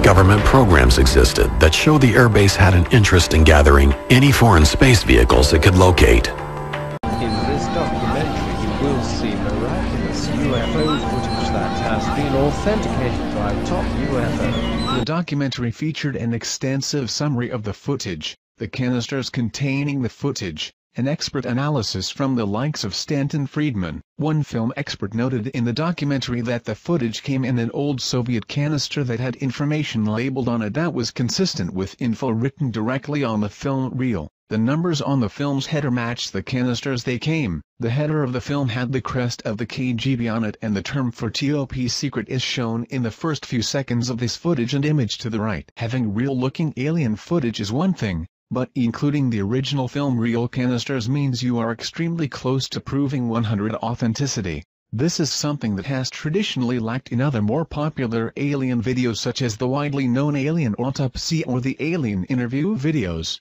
Government programs existed that show the airbase had an interest in gathering any foreign space vehicles it could locate. In this documentary, you will see miraculous UFO footage that has been authenticated by Top UFO. The documentary featured an extensive summary of the footage, the canisters containing the footage, an expert analysis from the likes of Stanton Friedman. One film expert noted in the documentary that the footage came in an old Soviet canister that had information labeled on it that was consistent with info written directly on the film reel. The numbers on the film's header matched the canisters they came. The header of the film had the crest of the KGB on it, and the term for top secret is shown in the first few seconds of this footage and image to the right. Having real-looking alien footage is one thing, but including the original film reel canisters means you are extremely close to proving 100% authenticity. This is something that has traditionally lacked in other more popular alien videos such as the widely known Alien Autopsy or the Alien Interview videos.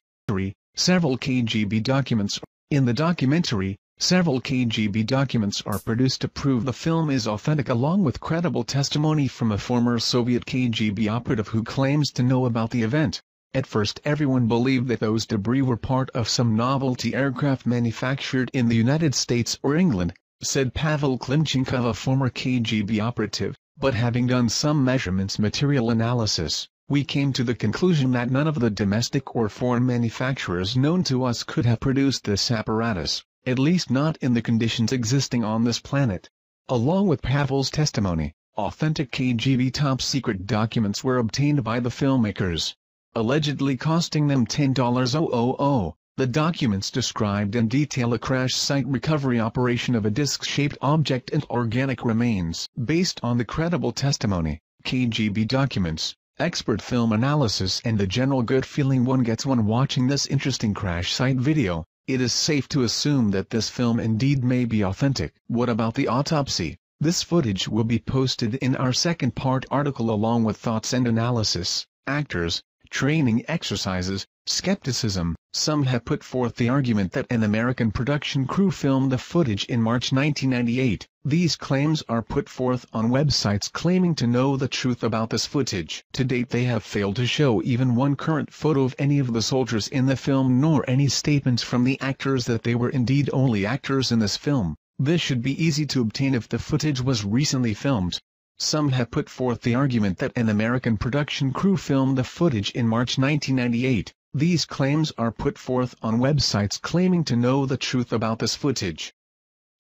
Several KGB documents. In the documentary, several KGB documents are produced to prove the film is authentic, along with credible testimony from a former Soviet KGB operative who claims to know about the event. At first everyone believed that those debris were part of some novelty aircraft manufactured in the United States or England, said Pavel Klimchenkov, a former KGB operative, but having done some measurements material analysis, we came to the conclusion that none of the domestic or foreign manufacturers known to us could have produced this apparatus, at least not in the conditions existing on this planet. Along with Pavel's testimony, authentic KGB top-secret documents were obtained by the filmmakers, allegedly costing them $10,000. The documents described in detail a crash site recovery operation of a disc-shaped object and organic remains. Based on the credible testimony, KGB documents, expert film analysis and the general good feeling one gets when watching this interesting crash site video, it is safe to assume that this film indeed may be authentic. What about the autopsy? This footage will be posted in our second part article along with thoughts and analysis, actors, training exercises, Skepticism. Some have put forth the argument that an American production crew filmed the footage in March 1998. These claims are put forth on websites claiming to know the truth about this footage. To date they have failed to show even one current photo of any of the soldiers in the film, nor any statements from the actors that they were indeed only actors in this film. This should be easy to obtain if the footage was recently filmed. Some have put forth the argument that an American production crew filmed the footage in March 1998. These claims are put forth on websites claiming to know the truth about this footage.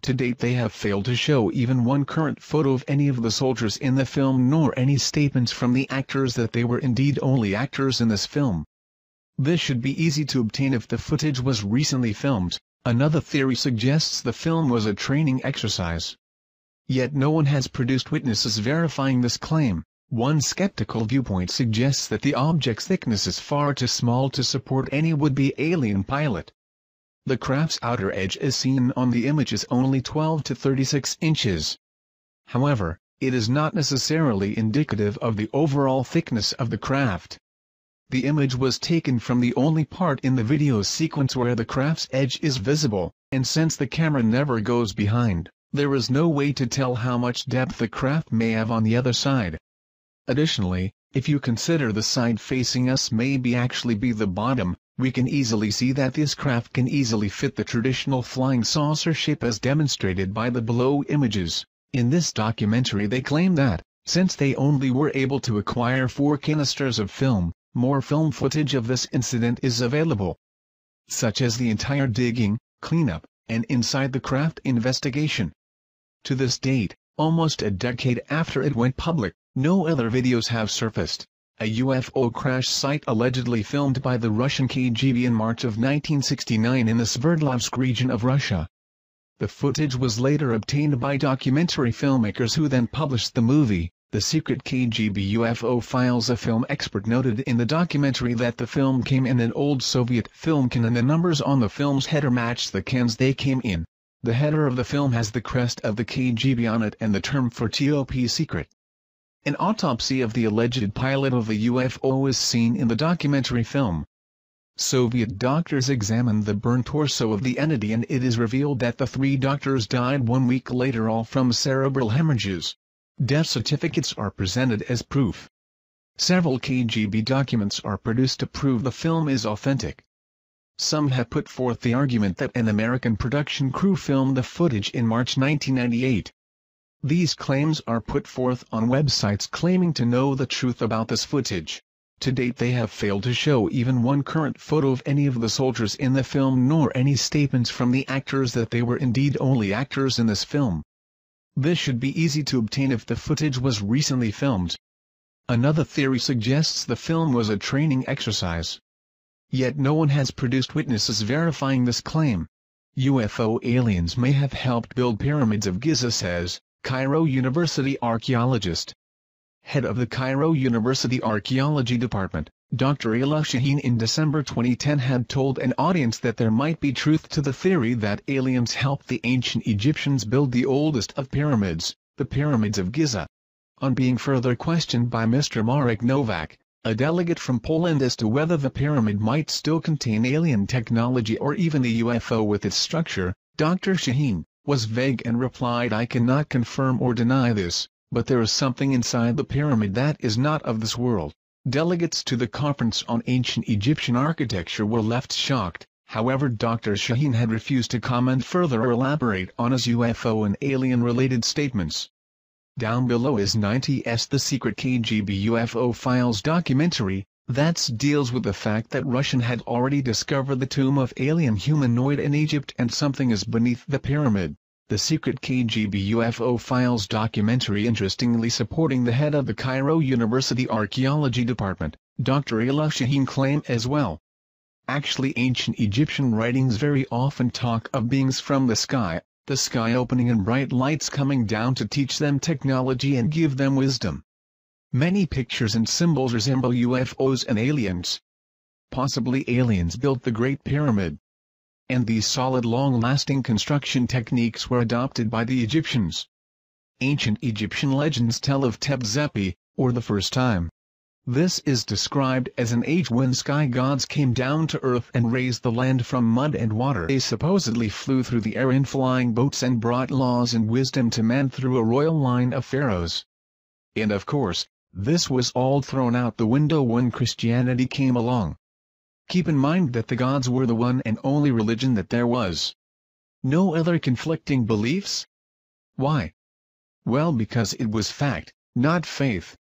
To date they have failed to show even one current photo of any of the soldiers in the film, nor any statements from the actors that they were indeed only actors in this film. This should be easy to obtain if the footage was recently filmed. Another theory suggests the film was a training exercise. Yet no one has produced witnesses verifying this claim. One skeptical viewpoint suggests that the object's thickness is far too small to support any would-be alien pilot. The craft's outer edge as seen on the image is only 12 to 36 inches. However, it is not necessarily indicative of the overall thickness of the craft. The image was taken from the only part in the video sequence where the craft's edge is visible, and since the camera never goes behind, there is no way to tell how much depth the craft may have on the other side. Additionally, if you consider the side facing us may actually be the bottom, we can easily see that this craft can easily fit the traditional flying saucer shape as demonstrated by the below images. In this documentary they claim that, since they only were able to acquire 4 canisters of film, more film footage of this incident is available, such as the entire digging, cleanup, and inside the craft investigation. To this date, almost a decade after it went public, no other videos have surfaced. A UFO crash site allegedly filmed by the Russian KGB in March of 1969 in the Sverdlovsk region of Russia. The footage was later obtained by documentary filmmakers who then published the movie. The secret KGB UFO files. A film expert noted in the documentary that the film came in an old Soviet film can and the numbers on the film's header match the cans they came in. The header of the film has the crest of the KGB on it and the term for top secret. An autopsy of the alleged pilot of the UFO is seen in the documentary film. Soviet doctors examined the burnt torso of the entity and it is revealed that the 3 doctors died 1 week later, all from cerebral hemorrhages. Death certificates are presented as proof. Several KGB documents are produced to prove the film is authentic. Some have put forth the argument that an American production crew filmed the footage in March 1998. These claims are put forth on websites claiming to know the truth about this footage. To date they have failed to show even one current photo of any of the soldiers in the film, nor any statements from the actors that they were indeed only actors in this film. This should be easy to obtain if the footage was recently filmed. Another theory suggests the film was a training exercise. Yet no one has produced witnesses verifying this claim. UFO aliens may have helped build pyramids of Giza, says Cairo University archaeologist. Head of the Cairo University Archaeology Department, Dr. Ayla Shaheen, in December 2010 had told an audience that there might be truth to the theory that aliens helped the ancient Egyptians build the oldest of pyramids, the pyramids of Giza. On being further questioned by Mr. Marek Nowak, a delegate from Poland, as to whether the pyramid might still contain alien technology or even the UFO with its structure, Dr. Shaheen was vague and replied, "I cannot confirm or deny this, but there is something inside the pyramid that is not of this world." Delegates to the conference on ancient Egyptian architecture were left shocked. However, Dr. Shaheen had refused to comment further or elaborate on his UFO and alien-related statements. Down below is 90's The Secret KGB UFO Files documentary, that deals with the fact that Russian had already discovered the tomb of alien humanoid in Egypt and something is beneath the pyramid. The Secret KGB UFO Files documentary interestingly supporting the head of the Cairo University Archaeology Department, Dr. Ayla Shaheen, claim as well. Actually, ancient Egyptian writings very often talk of beings from the sky opening and bright lights coming down to teach them technology and give them wisdom. Many pictures and symbols resemble UFOs and aliens. Possibly aliens built the Great Pyramid. And these solid, long-lasting construction techniques were adopted by the Egyptians. Ancient Egyptian legends tell of Tebzepi, or the first time. This is described as an age when sky gods came down to earth and raised the land from mud and water. They supposedly flew through the air in flying boats and brought laws and wisdom to man through a royal line of pharaohs. And of course, this was all thrown out the window when Christianity came along. Keep in mind that the gods were the one and only religion that there was. No other conflicting beliefs? Why? Well, because it was fact, not faith.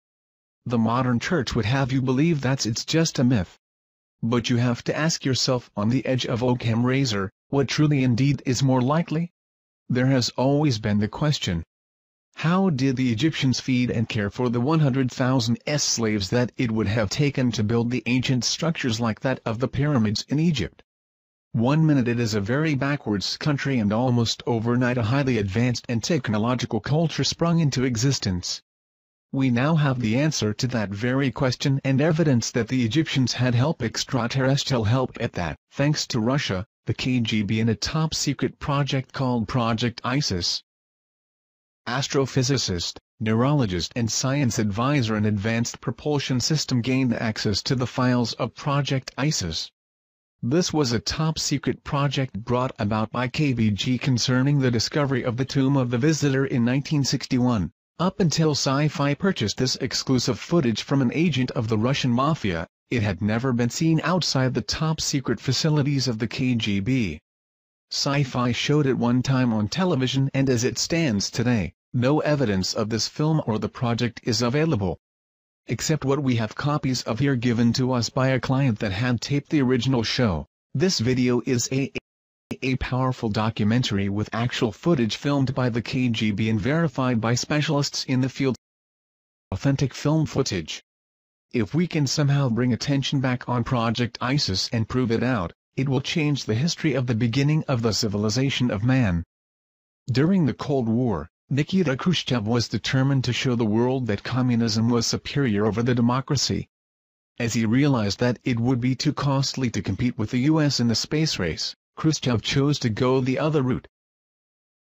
The modern church would have you believe it's just a myth. But you have to ask yourself on the edge of Occam razor, what truly indeed is more likely? There has always been the question. How did the Egyptians feed and care for the 100,000 slaves that it would have taken to build the ancient structures like that of the pyramids in Egypt? 1 minute it is a very backwards country and almost overnight a highly advanced and technological culture sprung into existence. We now have the answer to that very question and evidence that the Egyptians had help, extraterrestrial help at that, thanks to Russia, the KGB, and a top-secret project called Project ISIS. Astrophysicist, neurologist and science advisor in Advanced Propulsion System gained access to the files of Project ISIS. This was a top-secret project brought about by KGB concerning the discovery of the Tomb of the Visitor in 1961. Up until Sci-Fi purchased this exclusive footage from an agent of the Russian Mafia, it had never been seen outside the top-secret facilities of the KGB. Sci-Fi showed it one time on television, and as it stands today, no evidence of this film or the project is available. Except what we have copies of here given to us by a client that had taped the original show. This video is a powerful documentary with actual footage filmed by the KGB and verified by specialists in the field. Authentic film footage. If we can somehow bring attention back on Project ISIS and prove it out, it will change the history of the beginning of the civilization of man. During the Cold War, Nikita Khrushchev was determined to show the world that communism was superior over the democracy. As he realized that it would be too costly to compete with the US in the space race, Khrushchev chose to go the other route.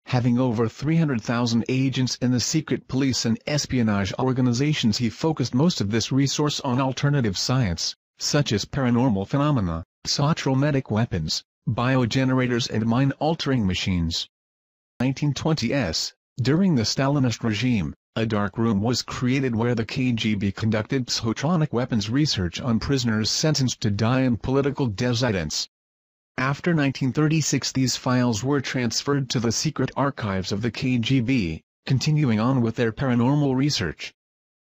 Having over 300,000 agents in the secret police and espionage organizations, he focused most of this resource on alternative science, such as paranormal phenomena, psychotrometic weapons, biogenerators and mind-altering machines. 1920s, during the Stalinist regime, a dark room was created where the KGB conducted psychotronic weapons research on prisoners sentenced to die and political dissidents. After 1936, these files were transferred to the secret archives of the KGB, continuing on with their paranormal research.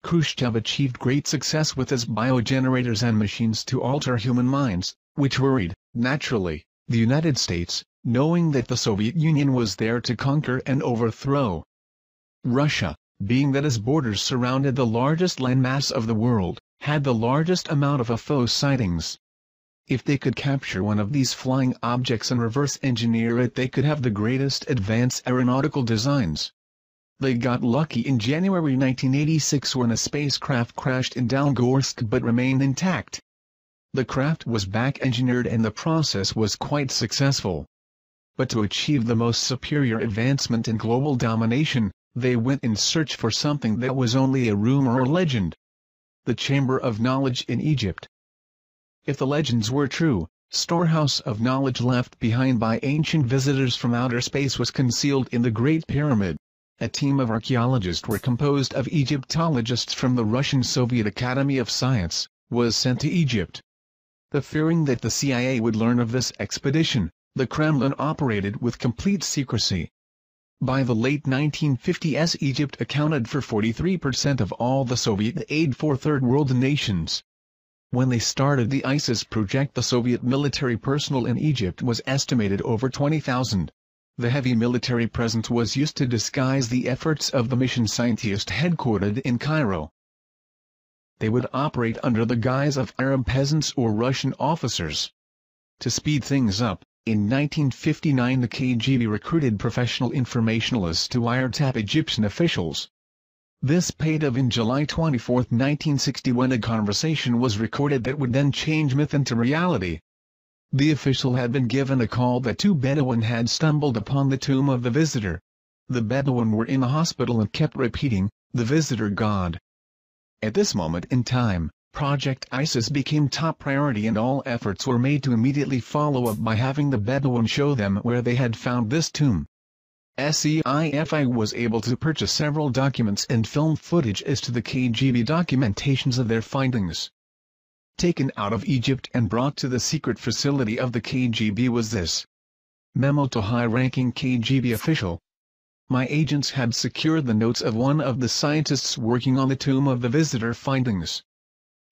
Khrushchev achieved great success with his biogenerators and machines to alter human minds, which worried, naturally, the United States, knowing that the Soviet Union was there to conquer and overthrow. Russia, being that its borders surrounded the largest landmass of the world, had the largest amount of UFO sightings. If they could capture one of these flying objects and reverse engineer it, they could have the greatest advanced aeronautical designs. They got lucky in January 1986 when a spacecraft crashed in Dalgorsk but remained intact. The craft was back-engineered and the process was quite successful. But to achieve the most superior advancement in global domination, they went in search for something that was only a rumor or legend. The Chamber of Knowledge in Egypt. If the legends were true, storehouse of knowledge left behind by ancient visitors from outer space was concealed in the Great Pyramid. A team of archaeologists were composed of Egyptologists from the Russian Soviet Academy of Science, was sent to Egypt. The fearing that the CIA would learn of this expedition, the Kremlin operated with complete secrecy. By the late 1950s, Egypt accounted for 43% of all the Soviet aid for Third World nations. When they started the ISIS project, the Soviet military personnel in Egypt was estimated over 20,000. The heavy military presence was used to disguise the efforts of the mission scientists headquartered in Cairo. They would operate under the guise of Arab peasants or Russian officers. To speed things up, in 1959 the KGB recruited professional informationalists to wiretap Egyptian officials. This paid off. In July 24, 1961, a conversation was recorded that would then change myth into reality. The official had been given a call that two Bedouin had stumbled upon the Tomb of the Visitor. The Bedouin were in the hospital and kept repeating, "The Visitor God." At this moment in time, Project ISIS became top priority and all efforts were made to immediately follow up by having the Bedouin show them where they had found this tomb. SEIFI was able to purchase several documents and film footage as to the KGB documentations of their findings. Taken out of Egypt and brought to the secret facility of the KGB was this memo to high-ranking KGB official. My agents had secured the notes of one of the scientists working on the tomb of the visitor findings.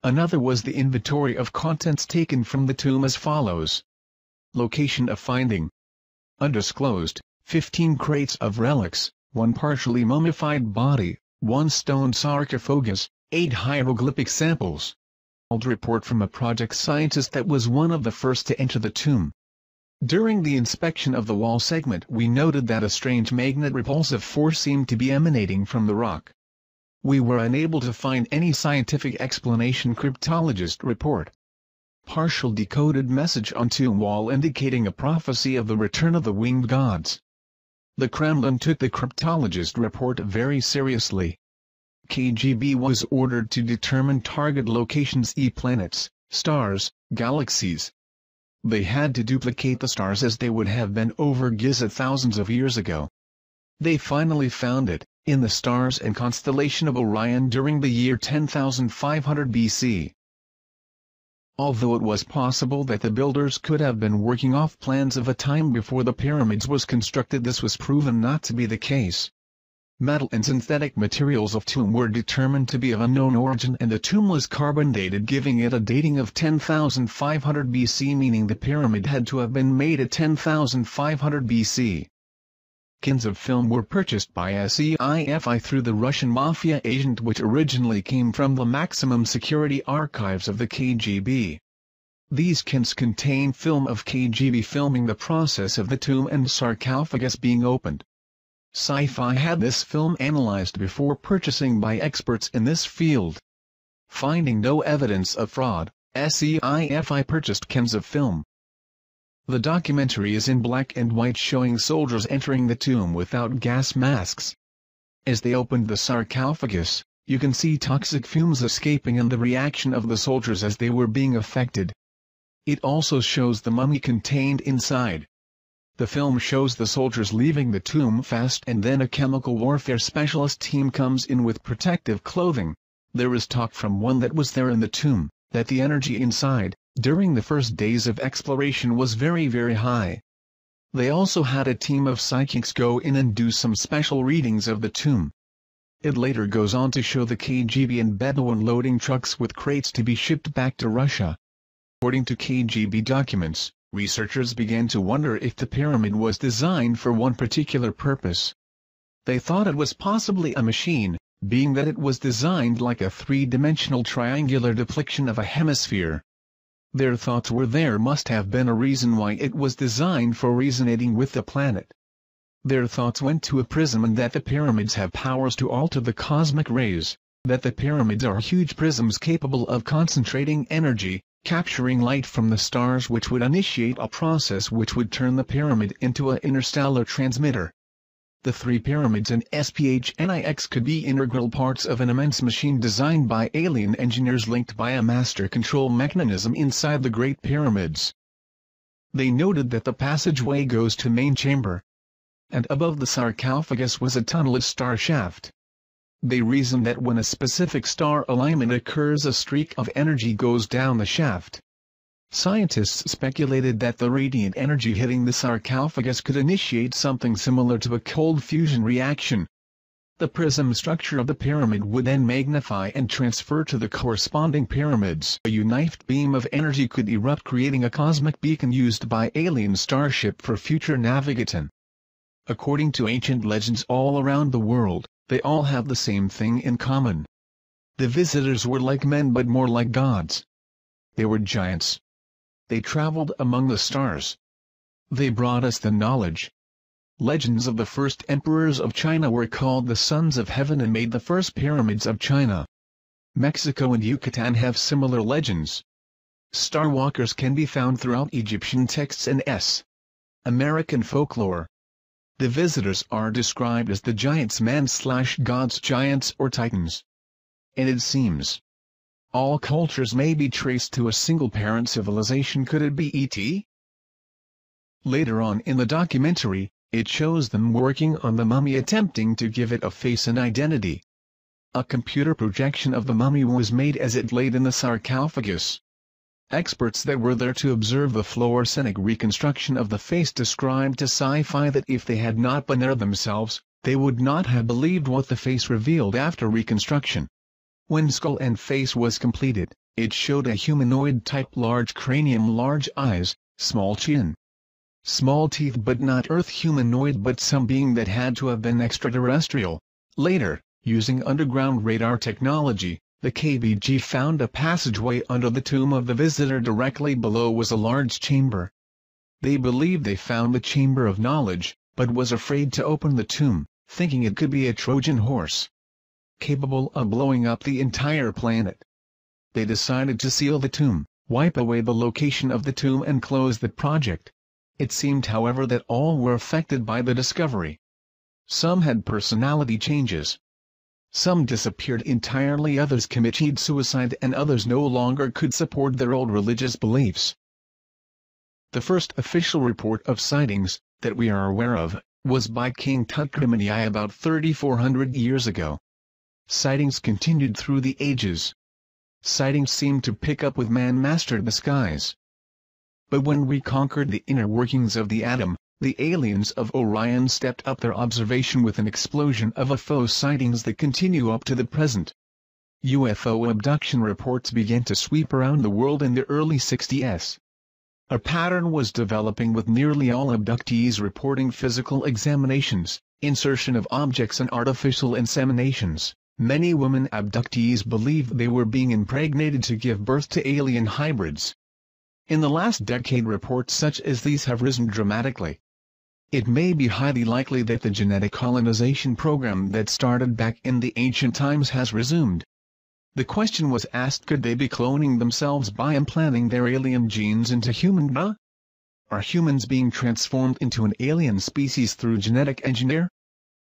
Another was the inventory of contents taken from the tomb as follows. Location of finding. Undisclosed, 15 crates of relics, 1 partially mummified body, 1 stone sarcophagus, 8 hieroglyphic samples. Old report from a project scientist that was one of the first to enter the tomb. During the inspection of the wall segment we noted that a strange magnet-repulsive force seemed to be emanating from the rock. We were unable to find any scientific explanation. Cryptologist report. Partial decoded message on tomb wall indicating a prophecy of the return of the winged gods. The Kremlin took the cryptologist report very seriously. KGB was ordered to determine target locations: planets, stars, galaxies. They had to duplicate the stars as they would have been over Giza thousands of years ago. They finally found it, in the stars and constellation of Orion during the year 10,500 BC. Although it was possible that the builders could have been working off plans of a time before the pyramids was constructed, this was proven not to be the case. Metal and synthetic materials of tomb were determined to be of unknown origin and the tomb was carbon dated, giving it a dating of 10,500 BC, meaning the pyramid had to have been made at 10,500 BC. Tins of film were purchased by SEIFI through the Russian mafia agent, which originally came from the maximum security archives of the KGB. These cans contain film of KGB filming the process of the tomb and sarcophagus being opened. Sci-Fi had this film analyzed before purchasing by experts in this field. Finding no evidence of fraud, SEIFI purchased cans of film. The documentary is in black and white, showing soldiers entering the tomb without gas masks. As they opened the sarcophagus, you can see toxic fumes escaping and the reaction of the soldiers as they were being affected. It also shows the mummy contained inside. The film shows the soldiers leaving the tomb fast, and then a chemical warfare specialist team comes in with protective clothing. There is talk from one that was there in the tomb, that the energy inside, during the first days of exploration, was very high. They also had a team of psychics go in and do some special readings of the tomb. It later goes on to show the KGB and Bedouin loading trucks with crates to be shipped back to Russia. According to KGB documents, researchers began to wonder if the pyramid was designed for one particular purpose. They thought it was possibly a machine, being that it was designed like a three-dimensional triangular depiction of a hemisphere. Their thoughts were there must have been a reason why it was designed for resonating with the planet. Their thoughts went to a prism, and that the pyramids have powers to alter the cosmic rays, that the pyramids are huge prisms capable of concentrating energy, capturing light from the stars, which would initiate a process which would turn the pyramid into an interstellar transmitter. The three pyramids and SPHNIX could be integral parts of an immense machine designed by alien engineers linked by a master control mechanism inside the Great Pyramids. They noted that the passageway goes to main chamber, and above the sarcophagus was a tunnel star shaft. They reasoned that when a specific star alignment occurs, a streak of energy goes down the shaft. Scientists speculated that the radiant energy hitting the sarcophagus could initiate something similar to a cold fusion reaction. The prism structure of the pyramid would then magnify and transfer to the corresponding pyramids. A united beam of energy could erupt, creating a cosmic beacon used by alien starship for future navigation. According to ancient legends all around the world, they all have the same thing in common. The visitors were like men but more like gods. They were giants. They traveled among the stars. They brought us the knowledge. Legends of the first emperors of China were called the Sons of Heaven and made the first pyramids of China. Mexico and Yucatan have similar legends. Starwalkers can be found throughout Egyptian texts and American folklore. The visitors are described as the giants, man/gods, giants or titans. And it seems all cultures may be traced to a single-parent civilization. Could it be E.T.? Later on in the documentary, it shows them working on the mummy, attempting to give it a face and identity. A computer projection of the mummy was made as it laid in the sarcophagus. Experts that were there to observe the fluorescent reconstruction of the face described to Sci-Fi that if they had not been there themselves, they would not have believed what the face revealed after reconstruction. When skull and face was completed, it showed a humanoid type: large cranium, large eyes, small chin, small teeth, but not Earth humanoid, but some being that had to have been extraterrestrial. Later, using underground radar technology, the KBG found a passageway under the tomb of the visitor. Directly below was a large chamber. They believed they found the chamber of knowledge, but was afraid to open the tomb, thinking it could be a Trojan horse capable of blowing up the entire planet. They decided to seal the tomb, wipe away the location of the tomb, and close the project. It seemed, however, that all were affected by the discovery. Some had personality changes. Some disappeared entirely, others committed suicide, and others no longer could support their old religious beliefs. The first official report of sightings, that we are aware of, was by King Tutkremeni about 3,400 years ago. Sightings continued through the ages. Sightings seemed to pick up with man mastered the skies. But when we conquered the inner workings of the atom, the aliens of Orion stepped up their observation with an explosion of UFO sightings that continue up to the present. UFO abduction reports began to sweep around the world in the early 60s. A pattern was developing, with nearly all abductees reporting physical examinations, insertion of objects, and artificial inseminations. Many women abductees believed they were being impregnated to give birth to alien hybrids. In the last decade, reports such as these have risen dramatically. It may be highly likely that the genetic colonization program that started back in the ancient times has resumed. The question was asked, could they be cloning themselves by implanting their alien genes into human DNA? Are humans being transformed into an alien species through genetic engineering?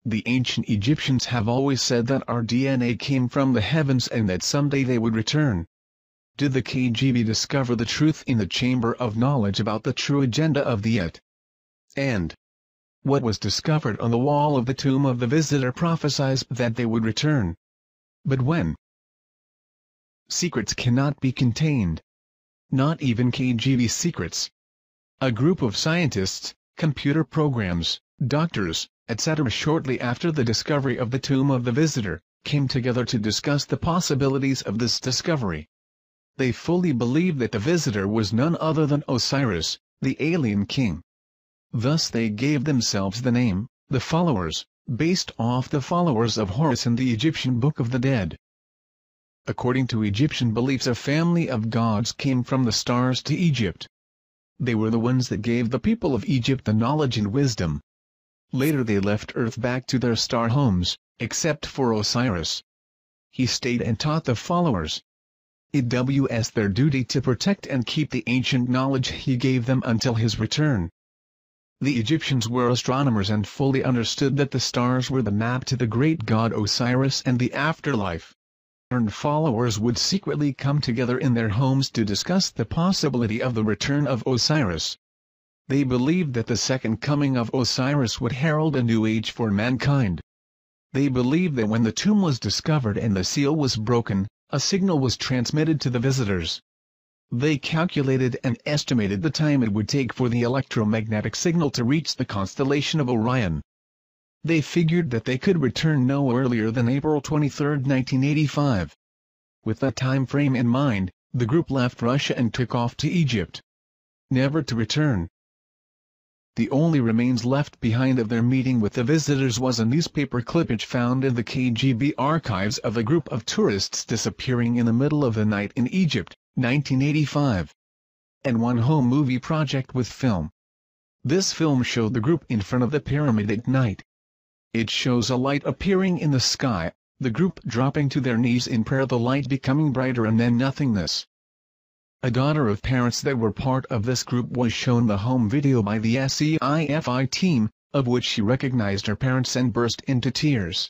The ancient Egyptians have always said that our DNA came from the heavens and that someday they would return. Did the KGB discover the truth in the Chamber of Knowledge about the true agenda of the Yet? And what was discovered on the wall of the tomb of the visitor prophesies that they would return. But when? Secrets cannot be contained. Not even KGB secrets. A group of scientists, computer programs, doctors, etc., shortly after the discovery of the tomb of the visitor, came together to discuss the possibilities of this discovery. They fully believed that the visitor was none other than Osiris, the alien king. Thus they gave themselves the name, the Followers, based off the followers of Horus in the Egyptian Book of the Dead. According to Egyptian beliefs, a family of gods came from the stars to Egypt. They were the ones that gave the people of Egypt the knowledge and wisdom. Later they left Earth back to their star homes, except for Osiris. He stayed and taught the followers. It was their duty to protect and keep the ancient knowledge he gave them until his return. The Egyptians were astronomers and fully understood that the stars were the map to the great god Osiris and the afterlife. Followers would secretly come together in their homes to discuss the possibility of the return of Osiris. They believed that the second coming of Osiris would herald a new age for mankind. They believed that when the tomb was discovered and the seal was broken, a signal was transmitted to the visitors. They calculated and estimated the time it would take for the electromagnetic signal to reach the constellation of Orion. They figured that they could return no earlier than April 23, 1985. With that time frame in mind, the group left Russia and took off to Egypt, never to return. The only remains left behind of their meeting with the visitors was a newspaper clippage found in the KGB archives of a group of tourists disappearing in the middle of the night in Egypt, 1985. And one home movie project with film. This film showed the group in front of the pyramid at night. It shows a light appearing in the sky, the group dropping to their knees in prayer, the light becoming brighter, and then nothingness. A daughter of parents that were part of this group was shown the home video by the SCIFI team, of which she recognized her parents and burst into tears.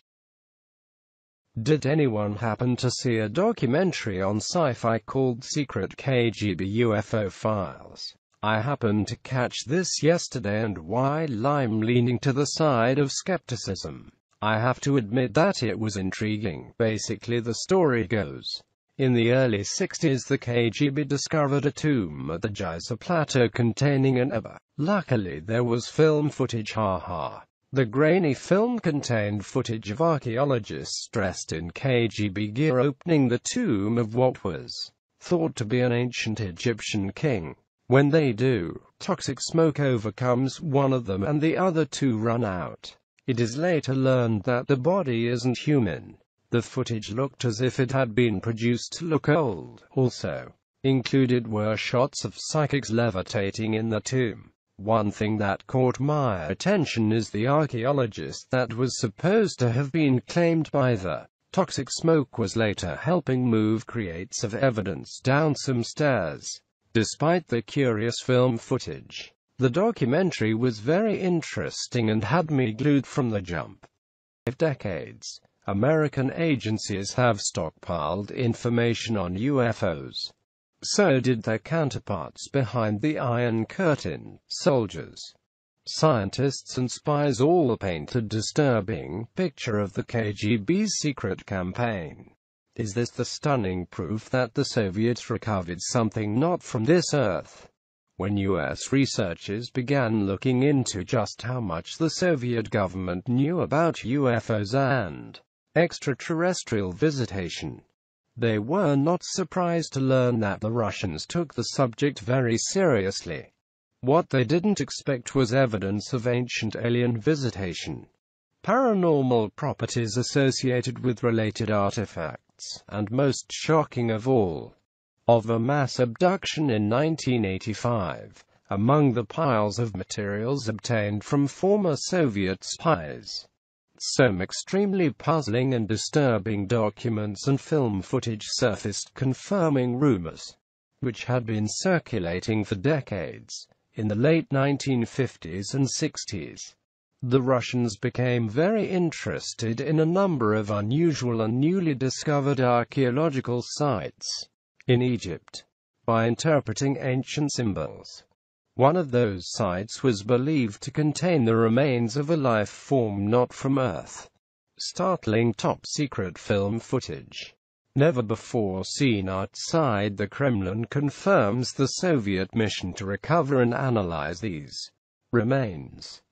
Did anyone happen to see a documentary on sci-fi called Secret KGB UFO Files? I happened to catch this yesterday, and while I'm leaning to the side of skepticism, I have to admit that it was intriguing. Basically, the story goes, in the early 60s the KGB discovered a tomb at the Geyser Plateau containing an EBA. Luckily there was film footage, haha. The grainy film contained footage of archaeologists dressed in KGB gear opening the tomb of what was thought to be an ancient Egyptian king. When they do, toxic smoke overcomes one of them and the other two run out. It is later learned that the body isn't human. The footage looked as if it had been produced to look old. Also included were shots of psychics levitating in the tomb. One thing that caught my attention is the archaeologist that was supposed to have been claimed by the toxic smoke was later helping move crates of evidence down some stairs. Despite the curious film footage, the documentary was very interesting and had me glued from the jump. For decades, American agencies have stockpiled information on UFOs. So did their counterparts behind the Iron Curtain. Soldiers, scientists and spies all paint a disturbing picture of the KGB's secret campaign. Is this the stunning proof that the Soviets recovered something not from this earth? When U.S. researchers began looking into just how much the Soviet government knew about UFOs and extraterrestrial visitation, they were not surprised to learn that the Russians took the subject very seriously. What they didn't expect was evidence of ancient alien visitation, paranormal properties associated with related artifacts, and most shocking of all, of a mass abduction in 1985, among the piles of materials obtained from former Soviet spies. Some extremely puzzling and disturbing documents and film footage surfaced confirming rumors, which had been circulating for decades. In the late 1950s and 60s, the Russians became very interested in a number of unusual and newly discovered archaeological sites in Egypt by interpreting ancient symbols. One of those sites was believed to contain the remains of a life form not from Earth. Startling top-secret film footage, never before seen outside the Kremlin, confirms the Soviet mission to recover and analyze these remains.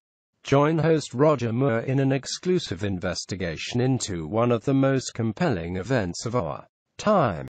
Join host Roger Moore in an exclusive investigation into one of the most compelling events of our time.